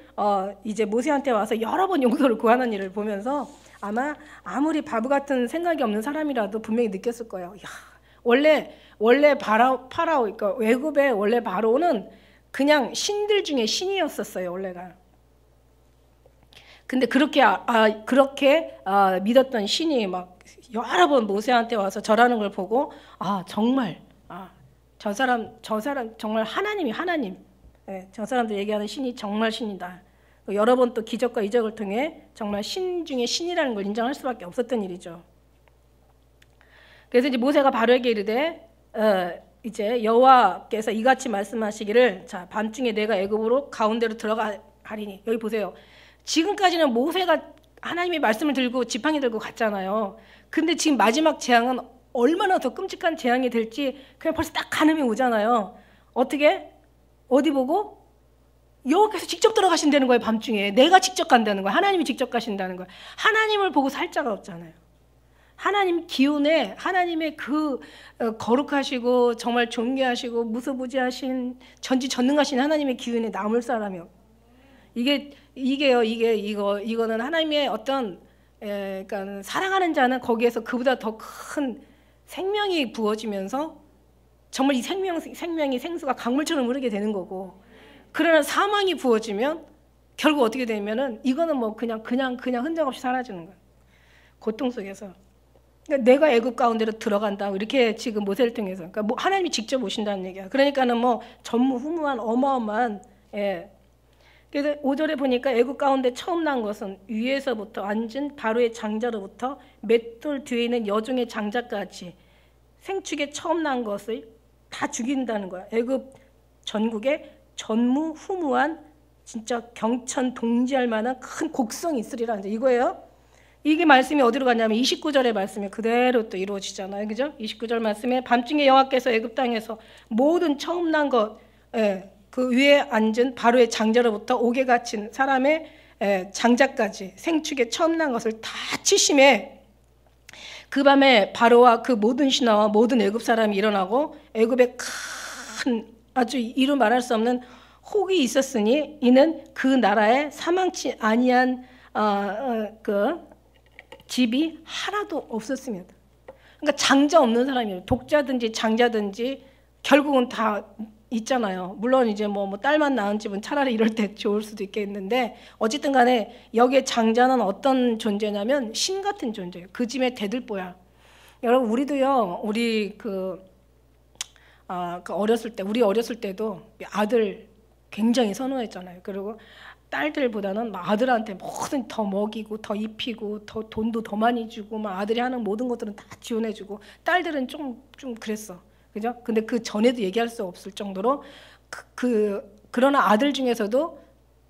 이제 모세한테 와서 여러 번 용서를 구하는 일을 보면서 아마 아무리 바보 같은 생각이 없는 사람이라도 분명히 느꼈을 거예요. 야, 원래 파라오, 그러니까 애굽의 원래 바로는 그냥 신들 중에 신이었었어요, 원래가. 근데 그렇게 믿었던 신이 막 여러 번 모세한테 와서 절하는 걸 보고 정말 저 사람 정말 하나님. 예, 저 사람들 얘기하는 신이 정말 신이다. 여러 번 또 기적과 이적을 통해 정말 신 중에 신이라는 걸 인정할 수밖에 없었던 일이죠. 그래서 이제 모세가 바로에게 이르되 이제 여호와께서 이같이 말씀하시기를 자 밤중에 내가 애굽으로 가운데로 들어가리니. 여기 보세요. 지금까지는 모세가 하나님의 말씀을 들고 지팡이 들고 갔잖아요. 근데 지금 마지막 재앙은 얼마나 더 끔찍한 재앙이 될지 그냥 벌써 딱 가늠이 오잖아요. 어떻게? 어디 보고? 여호와께서 직접 들어가신다는 거예요. 밤중에. 내가 직접 간다는 거예요. 하나님이 직접 가신다는 거예요. 하나님을 보고 살 자가 없잖아요. 하나님 기운에 하나님의 그 거룩하시고 정말 존귀하시고 무소부지하신 전지전능하신 하나님의 기운에 남을 사람이 없어요. 이거는 하나님의 어떤 그러니까 사랑하는 자는 거기에서 그보다 더 큰 생명이 부어지면서 정말 이 생명이 생수가 강물처럼 흐르게 되는 거고, 그러나 사망이 부어지면 결국 어떻게 되면은 이거는 뭐 그냥 흔적 없이 사라지는 거예요. 고통 속에서. 그러니까 내가 애굽 가운데로 들어간다. 이렇게 지금 모세를 통해서. 그러니까 하나님이 직접 오신다는 얘기야. 그러니까는 뭐 전무후무한 어마어마한 그래서 5절에 보니까 애굽 가운데 처음 난 것은 위에서부터 앉은 바로의 장자로부터 맷돌 뒤에 있는 여종의 장자까지 생축에 처음 난 것을 다 죽인다는 거야. 애굽 전국에 전무후무한 진짜 경천동지할 만한 큰 곡성이 있으리라 이거예요. 이게 말씀이 어디로 갔냐면 29절의 말씀이 그대로 또 이루어지잖아요. 그죠? 29절 말씀에 밤중에 여호와께서 애굽 땅에서 모든 처음 난 것, 그 위에 앉은 바로의 장자로부터 옥에 갇힌 사람의 장자까지 생축에 처음 난 것을 다 치심에 그 밤에 바로와 그 모든 신하와 모든 애굽 사람이 일어나고 애굽에 큰 아주 이루 말할 수 없는 혹이 있었으니 이는 그 나라에 사망치 아니한 그 집이 하나도 없었습니다. 그러니까 장자 없는 사람이에요. 독자든지 장자든지 결국은 다 있잖아요. 물론 이제 뭐 딸만 낳은 집은 차라리 이럴 때 좋을 수도 있겠는데 어쨌든 간에 여기에 장자는 어떤 존재냐면 신 같은 존재예요. 그 집의 대들보야. 여러분 우리도요. 우리 우리 어렸을 때도 아들 굉장히 선호했잖아요. 그리고 딸들보다는 막 아들한테 뭐든 더 먹이고 더 입히고 더 돈도 더 많이 주고 막 아들이 하는 모든 것들은 다 지원해주고 딸들은 좀 그랬어. 그죠? 근데 그 전에도 얘기할 수 없을 정도로 그러나 아들 중에서도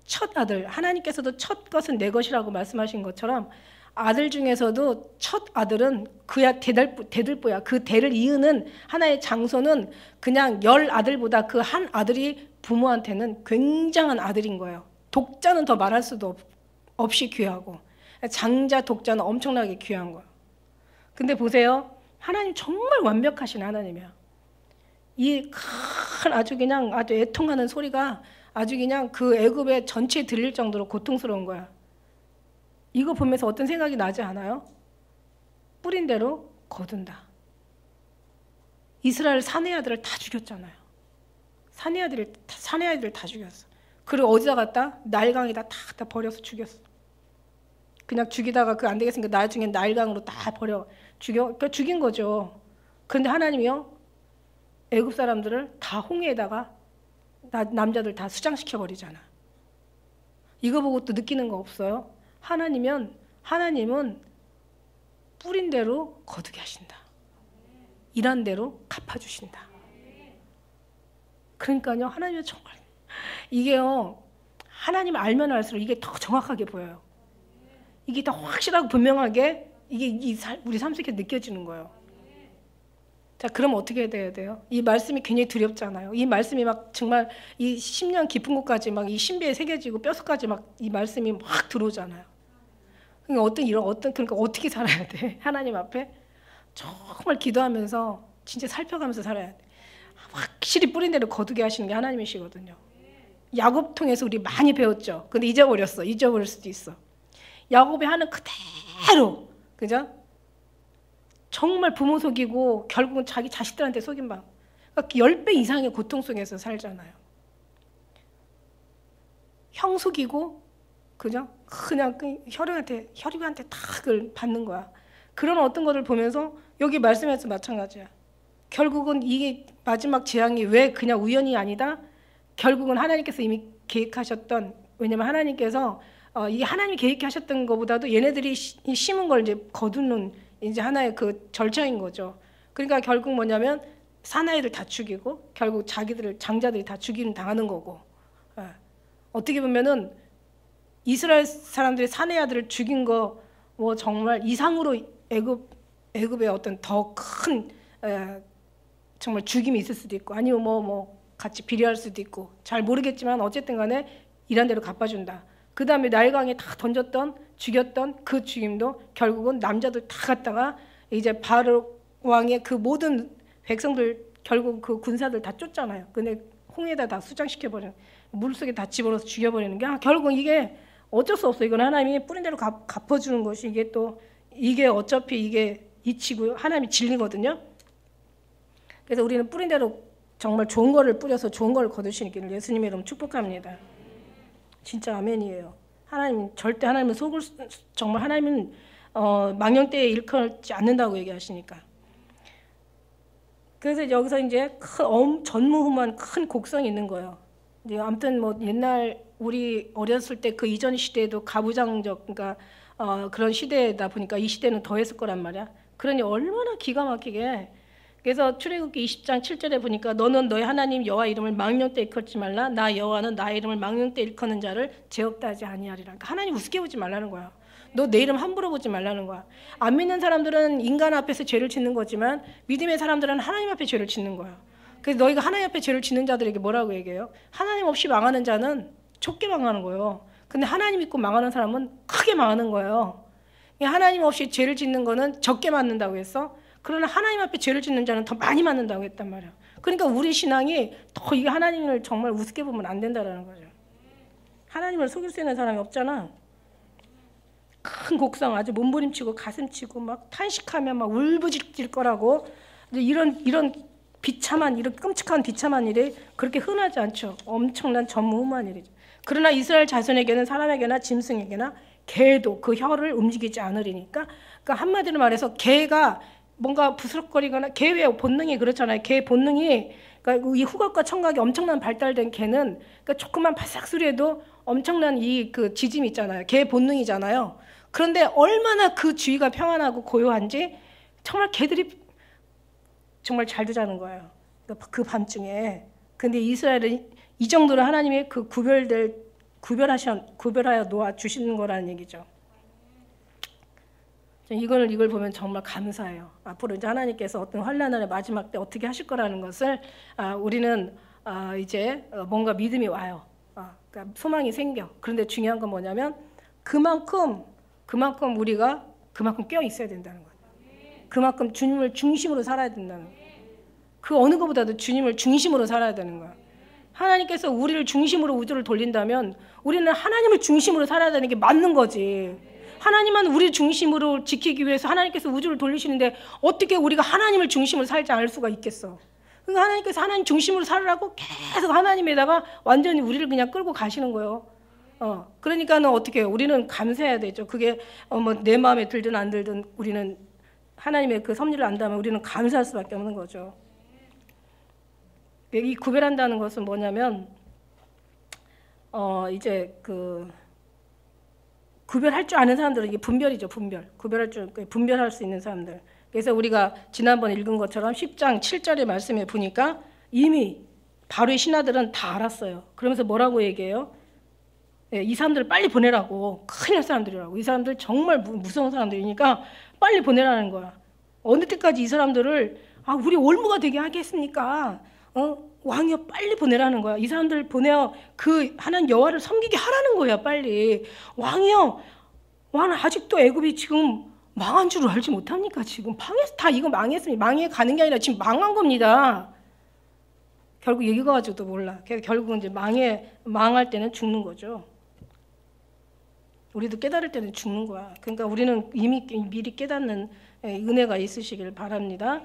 첫 아들, 하나님께서도 첫 것은 내 것이라고 말씀하신 것처럼 아들 중에서도 첫 아들은 그야 대들보야. 그 대를 이으는 하나의 장소는 그냥 10 아들보다 그 한 아들이 부모한테는 굉장한 아들인 거예요. 독자는 더 말할 수도 없이 귀하고 장자, 독자는 엄청나게 귀한 거예요. 근데 보세요. 하나님 정말 완벽하신 하나님이야. 이 큰 아주 애통하는 소리가 아주 그냥 그 애굽의 전체에 들릴 정도로 고통스러운 거야. 이거 보면서 어떤 생각이 나지 않아요? 뿌린 대로 거둔다. 이스라엘 사내 아들을 다 죽였잖아요. 사내 아들을 다 죽였어. 그리고 어디다 갖다? 나일강에다 다 버려서 죽였어. 그냥 죽이다가 그 안 되겠으니까 나중에 나일강으로 다 그러니까 죽인 거죠. 그런데 하나님이요. 애굽 사람들을 다 홍해에다가 남자들 다 수장시켜 버리잖아. 이거 보고 또 느끼는 거 없어요? 하나님은 뿌린 대로 거두게 하신다. 일한 대로 갚아주신다. 그러니까요, 하나님은 정말 이게요, 하나님 알면 알수록 이게 더 정확하게 보여요. 이게 더 확실하고 분명하게 이게 우리 삶 속에 느껴지는 거예요. 자, 그럼 어떻게 돼야 돼요? 이 말씀이 굉장히 두렵잖아요. 이 말씀이 막 정말 이 10년 깊은 곳까지 막 이 신비에 새겨지고 뼛속까지 막 이 말씀이 막 들어오잖아요. 그러니까 어떻게 살아야 돼? 하나님 앞에 정말 기도하면서 진짜 살펴가면서 살아야 돼. 확실히 뿌린 대로 거두게 하시는 게 하나님이시거든요. 야곱 통해서 우리 많이 배웠죠. 근데 잊어버릴 수도 있어. 야곱이 하는 그대로 그대로, 그죠? 정말 부모 속이고 결국은 자기 자식들한테 속인 방. 그러니까 10배 이상의 고통 속에서 살잖아요. 형 속이고, 그죠? 그냥 혈육한테 다 그걸 받는 거야. 그런 어떤 것을 보면서 여기 말씀에서 마찬가지야. 결국은 이게 마지막 재앙이 왜 그냥 우연이 아니다? 결국은 하나님께서 이미 계획하셨던, 왜냐면 하나님께서 이게 하나님이 계획하셨던 것보다도 얘네들이 심은 걸 이제 거두는 이제 하나의 그 절차인 거죠. 그러니까 결국 뭐냐면 사나이를 다 죽이고 결국 자기들을 장자들이 다 죽이는 당하는 거고. 어떻게 보면은 이스라엘 사람들이 사내 아들을 죽인 거 뭐 정말 이상으로 애굽의 어떤 더 큰 정말 죽임이 있을 수도 있고 아니면 뭐 같이 비례할 수도 있고 잘 모르겠지만 어쨌든 간에 이런 대로 갚아준다. 그 다음에 나일강에 다 던졌던 죽였던 그 죽임도 결국은 남자들 다 갖다가 이제 바로 왕의 그 모든 백성들 결국 그 군사들 다 쫓잖아요. 근데 홍해에다 다 수장시켜버리는, 물속에 다 집어넣어서 죽여버리는 게 결국은 이게 어쩔 수 없어. 이건 하나님이 뿌린 대로 갚아주는 것이 이게 어차피 이게 이치고 하나님이 진리거든요. 그래서 우리는 뿌린 대로 정말 좋은 거를 뿌려서 좋은 거를 거두시기를 예수님의 이름 축복합니다. 진짜 아멘이에요. 하나님 절대 하나님은 정말 하나님은 망령때에 일컬지 않는다고 얘기하시니까. 그래서 여기서 이제 전무후무한 큰 곡성이 있는 거예요. 이제 아무튼 뭐 옛날 우리 어렸을 때 그 이전 시대에도 가부장적 그러니까 그런 시대다 보니까 이 시대는 더했을 거란 말이야. 그러니 얼마나 기가 막히게. 그래서 출애굽기 20장 7절에 보니까 너는 너희 하나님 여호와 이름을 망령때 일컫지 말라. 나 여호와는 나의 이름을 망령때 일컫는 자를 죄없다 하지 아니하리라. 그러니까 하나님 우습게 보지 말라는 거야. 너 내 이름 함부로 보지 말라는 거야. 안 믿는 사람들은 인간 앞에서 죄를 짓는 거지만 믿음의 사람들은 하나님 앞에 죄를 짓는 거야. 그래서 너희가 하나님 앞에 죄를 짓는 자들에게 뭐라고 얘기해요? 하나님 없이 망하는 자는 좁게 망하는 거예요. 근데 하나님 믿고 망하는 사람은 크게 망하는 거예요. 하나님 없이 죄를 짓는 거는 적게 맞는다고 했어. 그러나 하나님 앞에 죄를 짓는 자는 더 많이 맞는다고 했단 말이야. 그러니까 우리 신앙이 더 이게 하나님을 정말 우습게 보면 안 된다는 거죠. 하나님을 속일 수 있는 사람이 없잖아. 큰 곡성 아주 몸부림치고 가슴치고 막 탄식하면 막 울부짖을 거라고. 이런 비참한 이런 끔찍한 비참한 일이 그렇게 흔하지 않죠. 엄청난 전무후무한 일이죠. 그러나 이스라엘 자손에게는 사람에게나 짐승에게나 개도 그 혀를 움직이지 않으리니까. 그러니까 한마디로 말해서 개가 뭔가 부스럭거리거나 개의 본능이 그렇잖아요. 개 본능이 그러니까 이 후각과 청각이 엄청난 발달된 개는 그러니까 조금만 바싹 소리에도 엄청난 이 그 지짐이 있잖아요. 개 본능이잖아요. 그런데 얼마나 그 주위가 평안하고 고요한지 정말 개들이 정말 잘 두자는 거예요. 그 밤중에. 근데 이스라엘은 이 정도로 하나님의 그 구별하여 놓아 주시는 거라는 얘기죠. 이걸 보면 정말 감사해요. 앞으로 이제 하나님께서 어떤 환난의 마지막 때 어떻게 하실 거라는 것을 우리는 이제 뭔가 믿음이 와요. 그러니까 소망이 생겨. 그런데 중요한 건 뭐냐면 그만큼 우리가 그만큼 껴 있어야 된다는 거예요. 그만큼 주님을 중심으로 살아야 된다는 거예요. 그 어느 것보다도 주님을 중심으로 살아야 되는 거예요. 하나님께서 우리를 중심으로 우주를 돌린다면 우리는 하나님을 중심으로 살아야 되는 게 맞는 거지. 하나님만 우리를 중심으로 지키기 위해서 하나님께서 우주를 돌리시는데 어떻게 우리가 하나님을 중심으로 살지 않을 수가 있겠어. 그러니까 하나님께서 하나님 중심으로 살으라고 계속 하나님에다가 완전히 우리를 그냥 끌고 가시는 거예요. 그러니까는 어떻게 해요? 우리는 감사해야 되죠. 그게 뭐 내 마음에 들든 안 들든 우리는 하나님의 그 섭리를 안다면 우리는 감사할 수밖에 없는 거죠. 이 구별한다는 것은 뭐냐면 이제 그 구별할 줄 아는 사람들은 이게 분별이죠. 분별할 수 있는 사람들. 그래서 우리가 지난번에 읽은 것처럼 10장 7절의 말씀에 보니까 이미 바로의 신하들은 다 알았어요. 그러면서 뭐라고 얘기해요? 이 사람들을 빨리 보내라고. 큰일 날 사람들이라고. 이 사람들 정말 무서운 사람들이니까 빨리 보내라는 거야. 어느 때까지 이 사람들을 우리 올무가 되게 하겠습니까? 왕이여 빨리 보내라는 거야. 이 사람들 보내어 그 하나님 여호와를 섬기게 하라는 거야. 빨리. 왕이여, 왕은 아직도 애굽이 지금 망한 줄 알지 못합니까? 지금 다 이거 망했으니 망해 가는 게 아니라 지금 망한 겁니다. 결국 여기가 가지고도 몰라. 결국은 이제 망할 때는 죽는 거죠. 우리도 깨달을 때는 죽는 거야. 그러니까 우리는 이미 미리 깨닫는 은혜가 있으시길 바랍니다.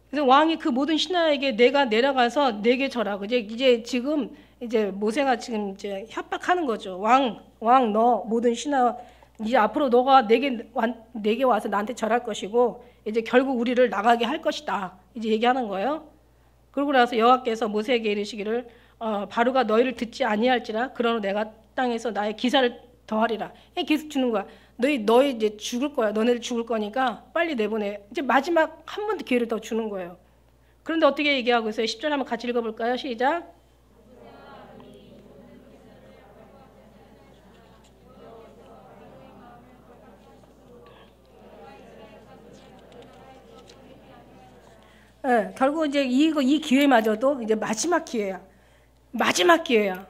그래서 왕이 그 모든 신하에게 내가 내려가서 내게 절하고 이제 지금 이제 모세가 지금 이제 협박하는 거죠. 왕 너 모든 신하 이제 앞으로 너가 내게 와서 나한테 절할 것이고 이제 결국 우리를 나가게 할 것이다. 이제 얘기하는 거예요. 그러고 나서 여호와께서 모세에게 이르시기를 바로가 너희를 듣지 아니할지라 그러나 내가 땅에서 나의 기사를 더하리라. 계속 주는 거야. 너희 이제 죽을 거야. 너네들 죽을 거니까 빨리 내보내. 이제 마지막 한 번 더 기회를 더 주는 거예요. 그런데 어떻게 얘기하고 있어요? 10절 한번 같이 읽어볼까요? 시작. 네, 결국 이제 이 기회마저도 이제 마지막 기회야. 마지막 기회야.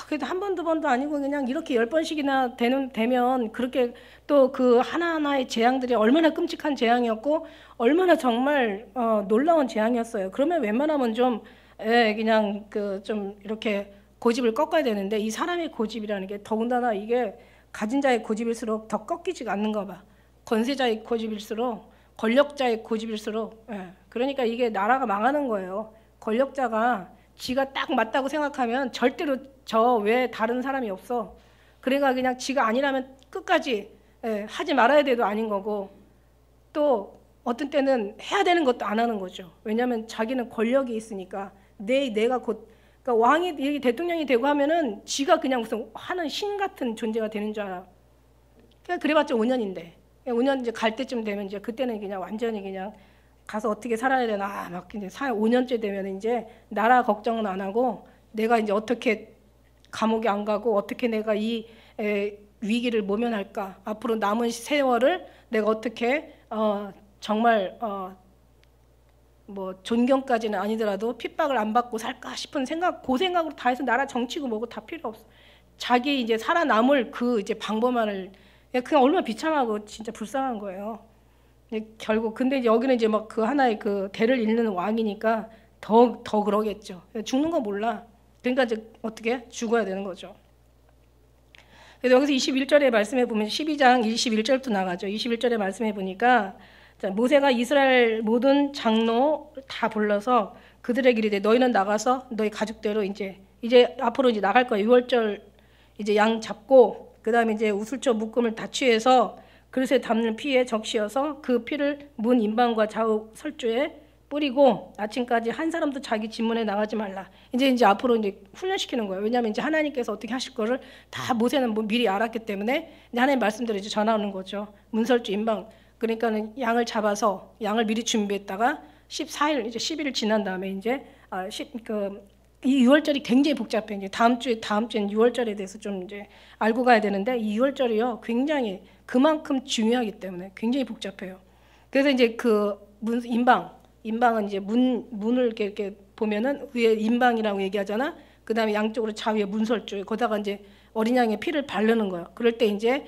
그래도 한 번, 두 번도 아니고 그냥 이렇게 10번씩이나 되면 그렇게 또 그 하나하나의 재앙들이 얼마나 끔찍한 재앙이었고 얼마나 정말 놀라운 재앙이었어요. 그러면 웬만하면 좀 그냥 그 좀 이렇게 고집을 꺾어야 되는데 이 사람의 고집이라는 게 더군다나 이게 가진 자의 고집일수록 더 꺾이지가 않는가 봐. 권세자의 고집일수록 권력자의 고집일수록 그러니까 이게 나라가 망하는 거예요. 권력자가 지가 딱 맞다고 생각하면 절대로 저 외에 다른 사람이 없어. 그러니까 그냥 지가 아니라면 끝까지 하지 말아야 돼도 아닌 거고 또 어떤 때는 해야 되는 것도 안 하는 거죠. 왜냐하면 자기는 권력이 있으니까 내가 곧 그러니까 왕이 대통령이 되고 하면은 지가 그냥 무슨 하는 신 같은 존재가 되는 줄 알아. 그냥 그래봤자 5년인데 5년 이제 갈 때쯤 되면 이제 그때는 그냥 완전히 그냥 가서 어떻게 살아야 되나 막 이제 5년째 되면 이제 나라 걱정은 안 하고 내가 이제 어떻게 감옥에 안 가고 어떻게 내가 이 위기를 모면할까 앞으로 남은 세월을 내가 어떻게 정말 뭐 존경까지는 아니더라도 핍박을 안 받고 살까 싶은 생각 그 생각으로 다 해서 나라 정치고 뭐고 다 필요 없어. 자기 이제 살아남을 그 이제 방법만을 그냥 얼마나 비참하고 진짜 불쌍한 거예요. 결국 근데 여기는 이제 막 그 하나의 그 대를 잇는 왕이니까 더 그러겠죠. 죽는 거 몰라. 그러니까 이제 어떻게 죽어야 되는 거죠. 그래서 여기서 21절에 말씀해 보면 12장 21절부터 나가죠. 21절에 말씀해 보니까 자, 모세가 이스라엘 모든 장로 다 불러서 그들에게 이르되 너희는 나가서 너희 가족대로 이제 앞으로 이제 나갈 거야. 6월절 이제 양 잡고 그다음에 이제 우슬초 묶음을 다 취해서 그릇에 담는 피에 적시어서 그 피를 문 인방과 좌우 설주에 뿌리고 아침까지 한 사람도 자기 집 문에 나가지 말라. 이제 앞으로 이제 훈련시키는 거예요. 왜냐하면 이제 하나님께서 어떻게 하실 거를 다 모세는 뭐 미리 알았기 때문에 이제 하나님 말씀대로 이제 전하는 거죠. 문설주 인방. 그러니까는 양을 잡아서 양을 미리 준비했다가 14일 이제 10일 지난 다음에 이제 이 6월절이 굉장히 복잡해. 이제 다음 주엔 6월절에 대해서 좀 이제 알고 가야 되는데 이 6월절이요 굉장히 그만큼 중요하기 때문에 굉장히 복잡해요. 그래서 이제 그 인방은 이제 문을 이렇게 보면은 위에 인방이라고 얘기하잖아. 그 다음에 양쪽으로 좌우에 문설주 거기다가 이제 어린 양의 피를 바르는 거예요. 그럴 때 이제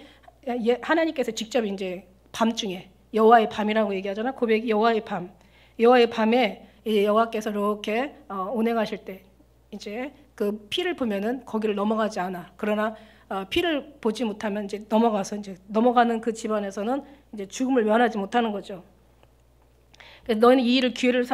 하나님께서 직접 이제 밤중에 여호와의 밤이라고 얘기하잖아. 고백이 여호와의 밤에 이제 여호와께서 이렇게 운행하실 때 이제 그 피를 보면은 거기를 넘어가지 않아. 그러나 피를 보지 못하면 이제 넘어가는 그 집안에서는 이제 죽음을 면하지 못하는 거죠. 그래서 너희는 이 일을 규례를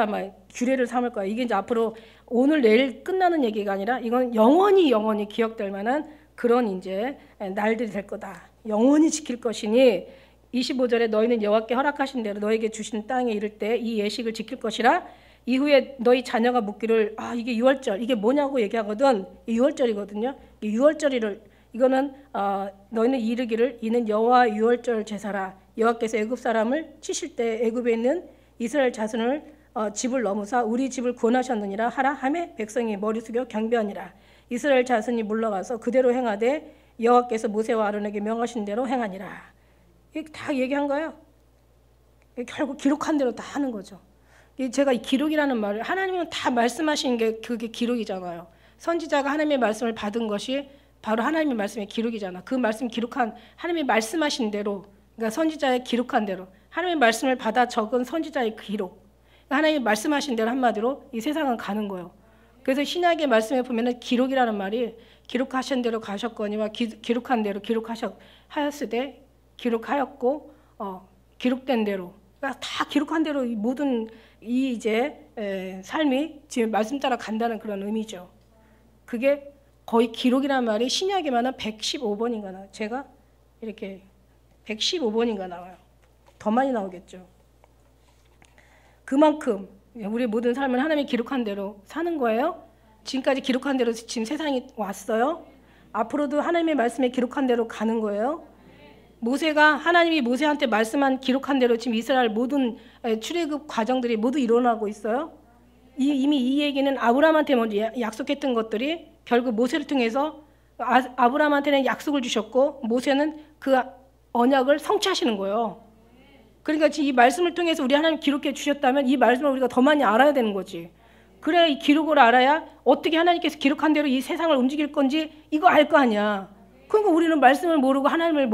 삼을 거야. 이게 이제 앞으로 오늘 내일 끝나는 얘기가 아니라 이건 영원히 기억될 만한 그런 이제 날들이 될 거다. 영원히 지킬 것이니 25절에 너희는 여호와께 허락하신 대로 너에게 주신 땅에 이를 때 이 예식을 지킬 것이라. 이후에 너희 자녀가 묻기를 이게 6월절 이게 뭐냐고 얘기하거든. 이 6월절이거든요. 이 6월절을 이거는 너희는 이르기를 이는 여호와 6월절 제사라. 여호와께서 애굽 사람을 치실 때 애굽에 있는 이스라엘 자손을 집을 넘으사 우리 집을 구원하셨느니라 하라 하매 백성이 머리 숙여 경배하니라. 이스라엘 자손이 물러가서 그대로 행하되 여호와께서 모세와 아론에게 명하신 대로 행하니라. 이게 다 얘기한 거예요. 결국 기록한 대로 다 하는 거죠. 제가 이 기록이라는 말을 하나님은 다 말씀하신 게 그게 기록이잖아요. 선지자가 하나님의 말씀을 받은 것이 바로 하나님의 말씀의 기록이잖아. 그 말씀 기록한 하나님의 말씀하신 대로 그러니까 선지자의 기록한 대로 하나님의 말씀을 받아 적은 선지자의 기록 하나님이 말씀하신 대로 한마디로 이 세상은 가는 거예요. 그래서 신약의 말씀에 보면은 기록이라는 말이 기록하신 대로 가셨거니와 기록한 대로 하였으되 기록하였고 기록된 대로, 그러니까 다 기록한 대로 이 모든 이 이제 삶이 지금 말씀 따라 간다는 그런 의미죠. 그게 거의 기록이라는 말이 신약에만은 115번인가 나와요. 제가 이렇게 115번인가 나와요. 더 많이 나오겠죠. 그만큼 우리 모든 삶을 하나님이 기록한 대로 사는 거예요. 지금까지 기록한 대로 지금 세상이 왔어요. 앞으로도 하나님의 말씀에 기록한 대로 가는 거예요. 모세가 하나님이 모세한테 말씀한 기록한 대로 지금 이스라엘 모든 출애굽 과정들이 모두 일어나고 있어요. 이미 이 얘기는 아브라함한테 먼저 약속했던 것들이 결국 모세를 통해서 아브라함한테는 약속을 주셨고 모세는 그 언약을 성취하시는 거예요. 그러니까 지금 이 말씀을 통해서 우리 하나님 기록해 주셨다면 이 말씀을 우리가 더 많이 알아야 되는 거지. 그래야 이 기록을 알아야 어떻게 하나님께서 기록한 대로 이 세상을 움직일 건지 이거 알 거 아니야. 그러니까 우리는 말씀을 모르고 하나님을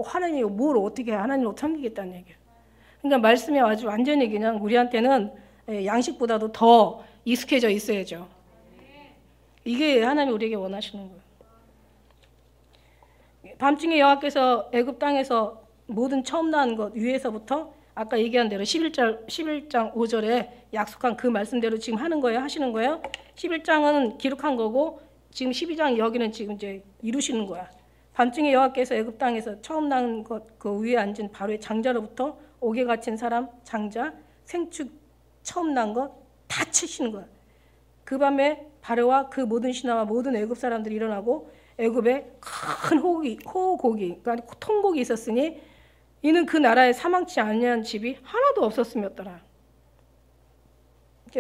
하나님이 뭘 어떻게 하나님을 섬기겠다는 얘기예요. 그러니까 말씀이 아주 완전히 그냥 우리한테는 양식보다도 더 익숙해져 있어야죠. 이게 하나님이 우리에게 원하시는 거예요. 밤중에 여호와께서 애굽 땅에서 모든 처음 난 것 위에서부터 아까 얘기한 대로 11장 5절에 약속한 그 말씀대로 지금 하는 거예요. 하시는 거예요. 11장은 기록한 거고 지금 12장 여기는 지금 이제 이루시는 거야. 밤중에 여호와께서 애굽 땅에서 처음 난 것 그 위에 앉은 바로의 장자로부터 옥에 갇힌 사람, 장자, 생축 처음 난 것 다 치시는 거야. 그 밤에 바로와 그 모든 신하와 모든 애굽 사람들이 일어나고 애굽에 큰 호곡이 그러니까 통곡이 있었으니 이는 그 나라에 사망치 아니한 집이 하나도 없었음이었더라.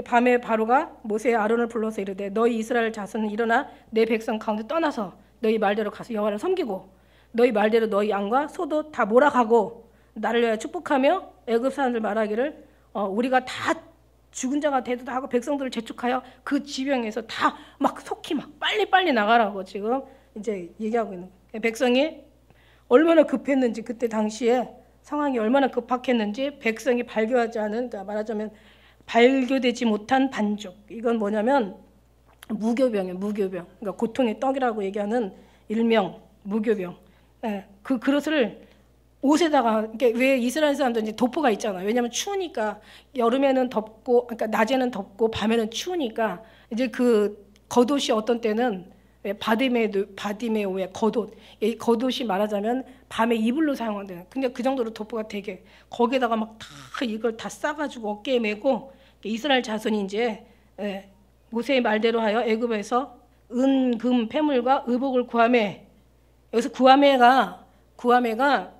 밤에 바로가 모세의 아론을 불러서 이르되 너희 이스라엘 자손은 일어나 내 백성 가운데 떠나서 너희 말대로 가서 여호와를 섬기고 너희 말대로 너희 양과 소도 다 몰아가고 나를 위하여 축복하며 애굽 사람들 말하기를 우리가 다 죽은 자가 되도다 하고 백성들을 재촉하여 그 지병에서 다 막 속히 막 빨리 나가라고 지금 이제 얘기하고 있는 거예요. 백성이 얼마나 급했는지 그때 당시에 상황이 얼마나 급박했는지 백성이 발교하지 않은, 그러니까 말하자면 발교되지 못한 반죽. 이건 뭐냐면 무교병이에요. 무교병. 그러니까 고통의 떡이라고 얘기하는 일명 무교병. 그 그릇을 옷에다가, 왜 이스라엘 사람들 이제 도포가 있잖아요. 왜냐하면 추우니까 여름에는 덥고, 그러니까 낮에는 덥고 밤에는 추우니까 이제 그 겉옷이 어떤 때는 바디메오의 겉옷, 이 겉옷이 말하자면 밤에 이불로 사용한대요. 근데 그 정도로 도포가 되게 거기에다가 막 다 이걸 다 싸가지고 어깨에 메고 이스라엘 자손이 이제 모세의 말대로 하여 애굽에서 은, 금, 패물과 의복을 구하매. 여기서 구하매가 그러니까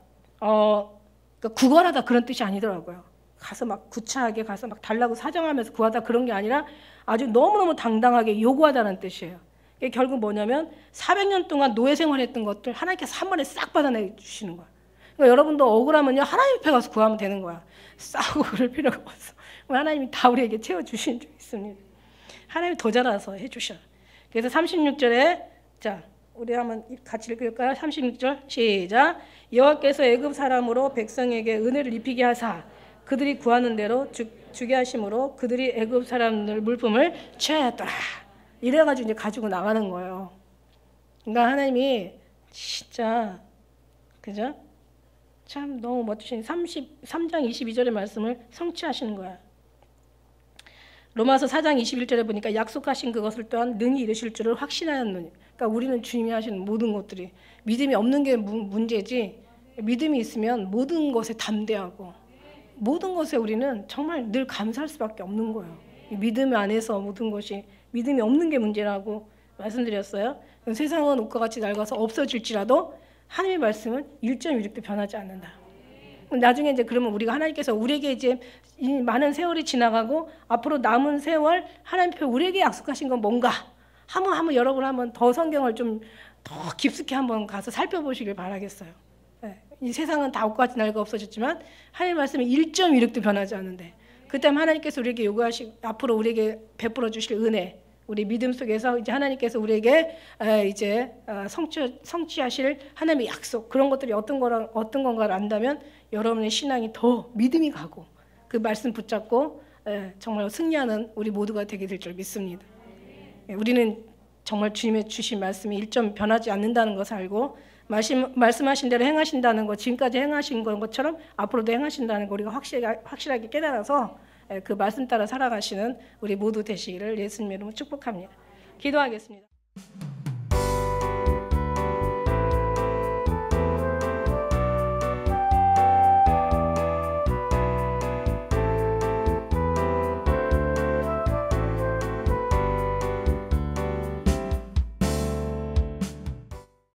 구걸하다 그런 뜻이 아니더라고요. 가서 막 구차하게 가서 막 달라고 사정하면서 구하다 그런 게 아니라 아주 너무너무 당당하게 요구하다는 뜻이에요. 이게 결국 뭐냐면 400년 동안 노예 생활했던 것들 하나님께서 한 번에 싹 받아내 주시는 거야. 그러니까 여러분도 억울하면요 하나님 앞에 가서 구하면 되는 거야. 싸우고 그럴 필요가 없어. 하나님이 다 우리에게 채워주신 적 있습니다. 하나님이 더 잘해서 해주셔. 그래서 36절에 자 우리 한번 같이 읽을까요? 36절 시작. 여호와께서 애굽 사람으로 백성에게 은혜를 입히게 하사 그들이 구하는 대로 주게 하심으로 그들이 애굽 사람들 물품을 취하였더라. 이래가지고 이제 가지고 나가는 거예요. 그러니까 하나님이 진짜 그죠? 참 너무 멋지신 33장 22절의 말씀을 성취하시는 거야. 로마서 4장 21절에 보니까 약속하신 그것을 또한 능히 이루실 줄을 확신하였느니. 그러니까 우리는 주님이 하시는 모든 것들이 믿음이 없는 게 문제지 믿음이 있으면 모든 것에 담대하고 모든 것에 우리는 정말 늘 감사할 수밖에 없는 거예요. 믿음 안에서 모든 것이 믿음이 없는 게 문제라고 말씀드렸어요. 세상은 옷과 같이 낡아서 없어질지라도 하나님의 말씀은 1.16도 변하지 않는다. 나중에 이제 그러면 우리가 하나님께서 우리에게 이제 이 많은 세월이 지나가고 앞으로 남은 세월 하나님께서 우리에게 약속하신 건 뭔가 한번 여러분 한번 더 성경을 좀 더 깊숙이 한번 가서 살펴보시길 바라겠어요. 이 세상은 다 옷과 같이 낡아 없어졌지만 하나님의 말씀은 1.16도 변하지 않는데 그때 하나님께서 우리에게 앞으로 우리에게 베풀어 주실 은혜, 우리 믿음 속에서 이제 하나님께서 우리에게 이제 성취하실 하나님의 약속 그런 것들이 어떤 건가를 안다면 여러분의 신앙이 더 믿음이 가고 그 말씀 붙잡고 정말 승리하는 우리 모두가 되게 될 줄 믿습니다. 우리는 정말 주님의 주신 말씀이 1점 변하지 않는다는 것을 알고 말씀하신 대로 행하신다는 것, 지금까지 행하신 것처럼 앞으로도 행하신다는 거 우리가 확실하게 깨달아서 그 말씀 따라 살아가시는 우리 모두 되시기를 예수님의 이름으로 축복합니다. 기도하겠습니다.